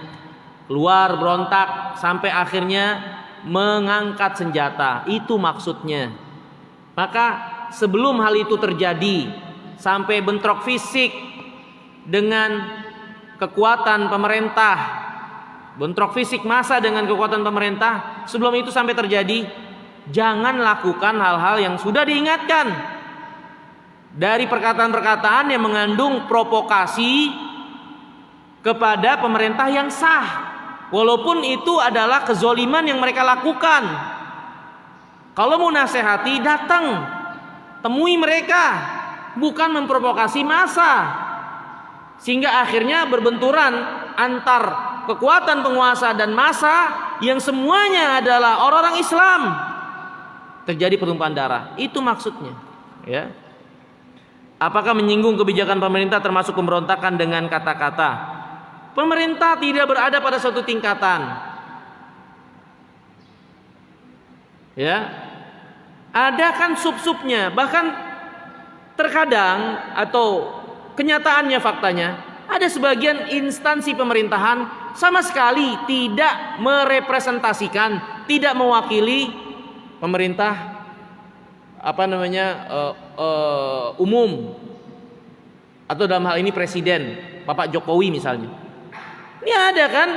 keluar berontak sampai akhirnya mengangkat senjata. Itu maksudnya. Maka sebelum hal itu terjadi sampai bentrok fisik dengan kekuatan pemerintah, bentrok fisik massa dengan kekuatan pemerintah, sebelum itu sampai terjadi, jangan lakukan hal-hal yang sudah diingatkan dari perkataan-perkataan yang mengandung provokasi kepada pemerintah yang sah, walaupun itu adalah kezoliman yang mereka lakukan. Kalau mau nasihati, datang temui mereka, bukan memprovokasi massa, sehingga akhirnya berbenturan antar kekuatan penguasa dan massa yang semuanya adalah orang-orang Islam. Terjadi pertumpahan darah. Itu maksudnya, ya. Apakah menyinggung kebijakan pemerintah termasuk pemberontakan dengan kata-kata? Pemerintah tidak berada pada suatu tingkatan. Ya. Ada kan sub-subnya, bahkan terkadang atau kenyataannya, faktanya, ada sebagian instansi pemerintahan sama sekali tidak merepresentasikan, tidak mewakili pemerintah umum, atau dalam hal ini presiden, Bapak Jokowi misalnya. Ini ada kan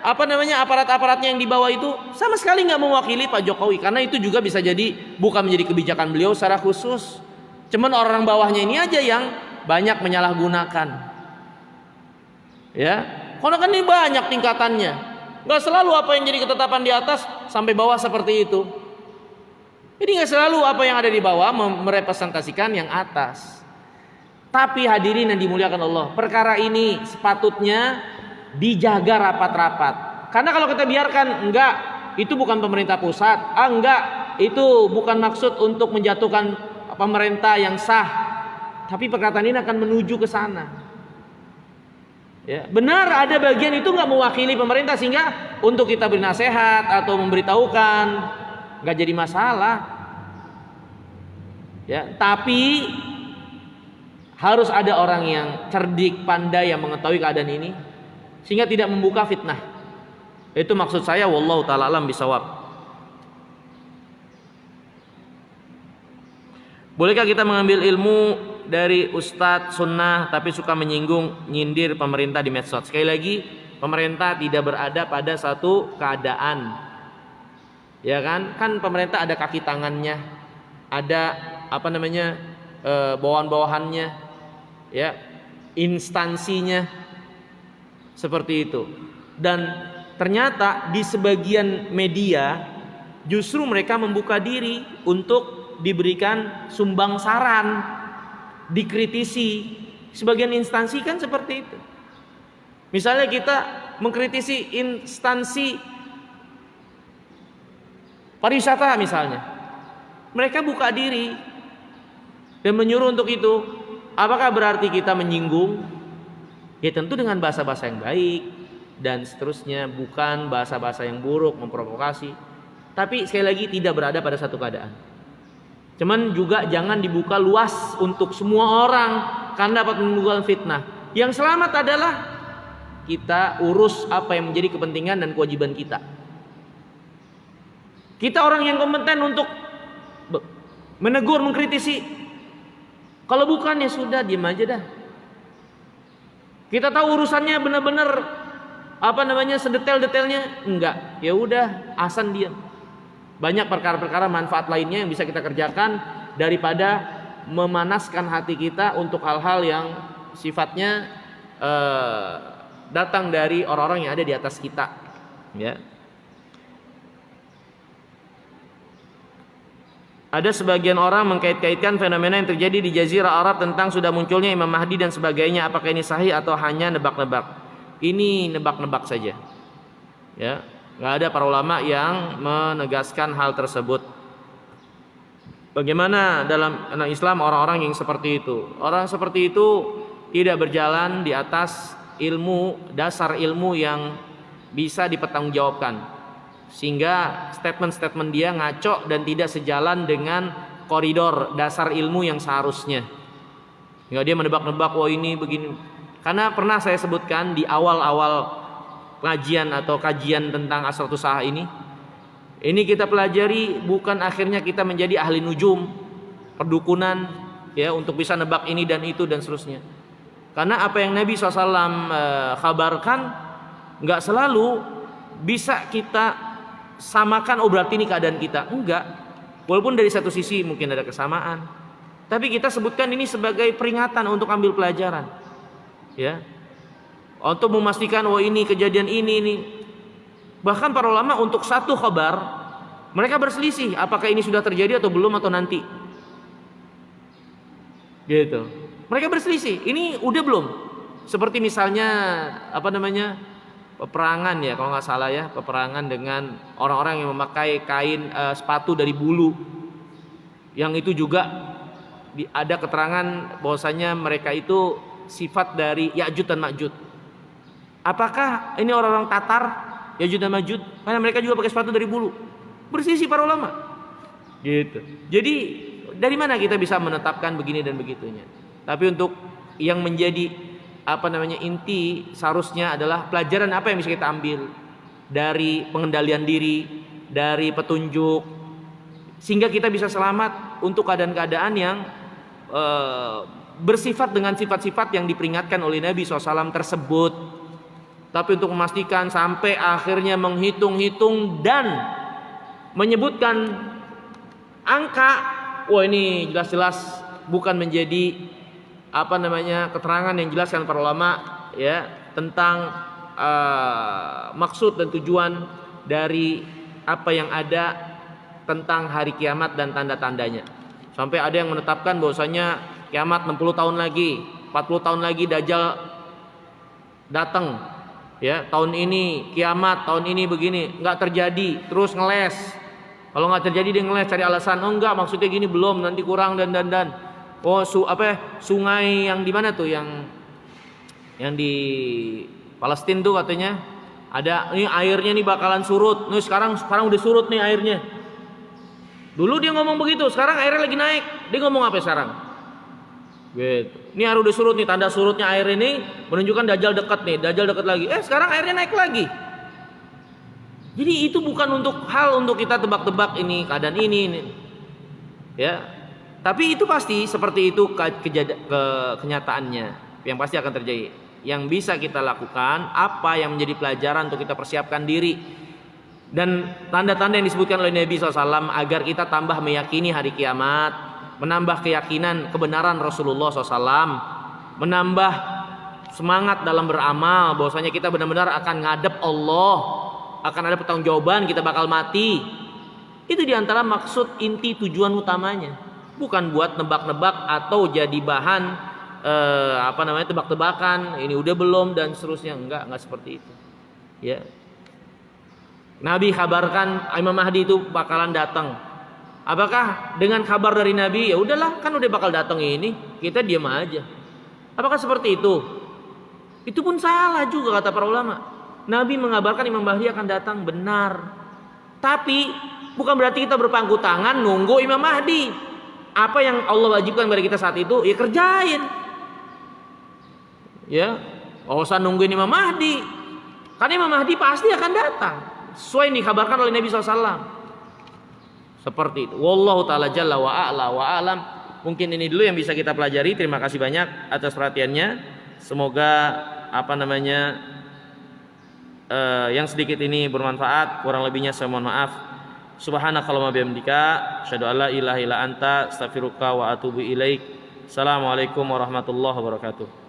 aparat-aparatnya yang di bawah itu sama sekali nggak mewakili Pak Jokowi, karena itu juga bisa jadi bukan menjadi kebijakan beliau secara khusus. Cuman orang bawahnya ini aja yang banyak menyalahgunakan, ya. Karena kan ini banyak tingkatannya, nggak selalu apa yang jadi ketetapan di atas sampai bawah seperti itu. Jadi nggak selalu apa yang ada di bawah merepresentasikan yang atas. Tapi hadirin yang dimuliakan Allah, perkara ini sepatutnya dijaga rapat-rapat. Karena kalau kita biarkan, enggak, itu bukan pemerintah pusat, enggak, itu bukan maksud untuk menjatuhkan pemerintah yang sah. Tapi perkataan ini akan menuju ke sana. Ya, benar ada bagian itu nggak mewakili pemerintah, sehingga untuk kita beri nasihat atau memberitahukan nggak jadi masalah. Ya, tapi harus ada orang yang cerdik, pandai, yang mengetahui keadaan ini, sehingga tidak membuka fitnah. Itu maksud saya, wallahu taala alam bisawab. Bolehkah kita mengambil ilmu dari ustadz sunnah tapi suka menyinggung, nyindir pemerintah di medsos? Sekali lagi, pemerintah tidak berada pada satu keadaan, ya kan? Kan pemerintah ada kaki tangannya, ada bawahan-bawahannya, ya, instansinya, seperti itu. Dan ternyata di sebagian media justru mereka membuka diri untuk diberikan sumbang saran, dikritisi. Sebagian instansi kan seperti itu. Misalnya kita mengkritisi instansi pariwisata misalnya, mereka buka diri dan menyuruh untuk itu. Apakah berarti kita menyinggung? Ya tentu dengan bahasa-bahasa yang baik dan seterusnya, bukan bahasa-bahasa yang buruk, memprovokasi. Tapi sekali lagi tidak berada pada satu keadaan. Cuman juga jangan dibuka luas untuk semua orang, karena dapat menimbulkan fitnah. Yang selamat adalah kita urus apa yang menjadi kepentingan dan kewajiban kita. Kita orang yang kompeten untuk menegur, mengkritisi. Kalau bukan ya sudah, diam aja dah. Kita tahu urusannya benar-benar sedetail-detailnya, enggak, ya udah, asan diam. Banyak perkara-perkara manfaat lainnya yang bisa kita kerjakan daripada memanaskan hati kita untuk hal-hal yang sifatnya datang dari orang-orang yang ada di atas kita, ya. Ada sebagian orang mengkait-kaitkan fenomena yang terjadi di Jazirah Arab tentang sudah munculnya Imam Mahdi dan sebagainya. Apakah ini sahih atau hanya nebak-nebak? Ini nebak-nebak saja, ya. Nggak ada para ulama yang menegaskan hal tersebut. Bagaimana dalam Islam orang-orang yang seperti itu? Orang seperti itu tidak berjalan di atas ilmu, dasar ilmu yang bisa dipertanggungjawabkan, sehingga statement-statement dia ngaco dan tidak sejalan dengan koridor dasar ilmu yang seharusnya. Nggak dia menebak-nebak, oh ini begini. Karena pernah saya sebutkan di awal-awal pengajian atau kajian tentang Asratus Sahah ini kita pelajari bukan akhirnya kita menjadi ahli nujum, perdukunan, ya, untuk bisa nebak ini dan itu dan seterusnya. Karena apa yang Nabi SAW kabarkan nggak selalu bisa kita samakan, oh berarti ini keadaan kita. Enggak. Walaupun dari satu sisi mungkin ada kesamaan, tapi kita sebutkan ini sebagai peringatan untuk ambil pelajaran, ya, untuk memastikan oh ini kejadian ini. Bahkan para ulama untuk satu khabar mereka berselisih apakah ini sudah terjadi atau belum atau nanti, gitu. Mereka berselisih, ini udah belum. Seperti misalnya peperangan, ya, kalau nggak salah ya, peperangan dengan orang-orang yang memakai kain sepatu dari bulu, yang itu juga ada keterangan bahwasanya mereka itu sifat dari Ya'juj dan Ma'juj. Apakah ini orang-orang Tatar Ya'juj dan Ma'juj? Karena mereka juga pakai sepatu dari bulu. Bersisi para ulama, gitu. Jadi dari mana kita bisa menetapkan begini dan begitunya? Tapi untuk yang menjadi inti seharusnya adalah pelajaran apa yang bisa kita ambil dari pengendalian diri, dari petunjuk, sehingga kita bisa selamat untuk keadaan-keadaan yang bersifat dengan sifat-sifat yang diperingatkan oleh Nabi SAW tersebut. Tapi untuk memastikan sampai akhirnya menghitung-hitung dan menyebutkan angka, wah ini jelas-jelas bukan menjadi keterangan yang jelaskan para ulama, ya, tentang maksud dan tujuan dari apa yang ada tentang hari kiamat dan tanda-tandanya. Sampai ada yang menetapkan bahwasanya kiamat 60 tahun lagi, 40 tahun lagi Dajjal datang, ya, tahun ini kiamat, tahun ini begini, nggak terjadi, terus ngeles. Kalau nggak terjadi dia ngeles cari alasan, oh enggak maksudnya gini, belum, nanti kurang dan. Oh sungai yang di mana tuh, yang di Palestina tuh katanya ada, ini airnya nih bakalan surut. Nih sekarang udah surut nih airnya. Dulu dia ngomong begitu, sekarang airnya lagi naik. Dia ngomong apa sekarang? Gitu. Ini air udah surut nih, tanda surutnya air ini menunjukkan Dajjal dekat nih, Dajjal dekat lagi. Sekarang airnya naik lagi. Jadi itu bukan untuk kita tebak-tebak ini keadaan ini. Ya. Tapi itu pasti seperti itu kenyataannya yang pasti akan terjadi. Yang bisa kita lakukan, apa yang menjadi pelajaran untuk kita persiapkan diri, dan tanda-tanda yang disebutkan oleh Nabi SAW agar kita tambah meyakini hari kiamat, menambah keyakinan kebenaran Rasulullah SAW, menambah semangat dalam beramal, bahwasanya kita benar-benar akan ngadep Allah, akan ada pertanggungjawaban, kita bakal mati. Itu diantara maksud inti tujuan utamanya. Bukan buat nebak-nebak atau jadi bahan tebak-tebakan, ini udah belum dan seterusnya. Enggak seperti itu, ya. Nabi kabarkan Imam Mahdi itu bakalan datang. Apakah dengan kabar dari Nabi ya udahlah kan udah bakal datang ini, kita diam aja? Apakah seperti itu? Itu pun salah juga kata para ulama. Nabi mengabarkan Imam Mahdi akan datang, benar. Tapi bukan berarti kita berpangku tangan nunggu Imam Mahdi. Apa yang Allah wajibkan kepada kita saat itu, ya kerjain. Ya, nggak usah nungguin Imam Mahdi. Karena Imam Mahdi pasti akan datang, sesuai yang dikabarkan oleh Nabi SAW. Seperti itu. Wallahu ta'ala jalla wa a'la wa a'lam. Mungkin ini dulu yang bisa kita pelajari. Terima kasih banyak atas perhatiannya. Semoga yang sedikit ini bermanfaat. Kurang lebihnya saya mohon maaf. Subhanakallahumma bihamdika asyhadu an la ilaha illa anta astaghfiruka wa atubu ilaik. Assalamualaikum warahmatullahi wabarakatuh.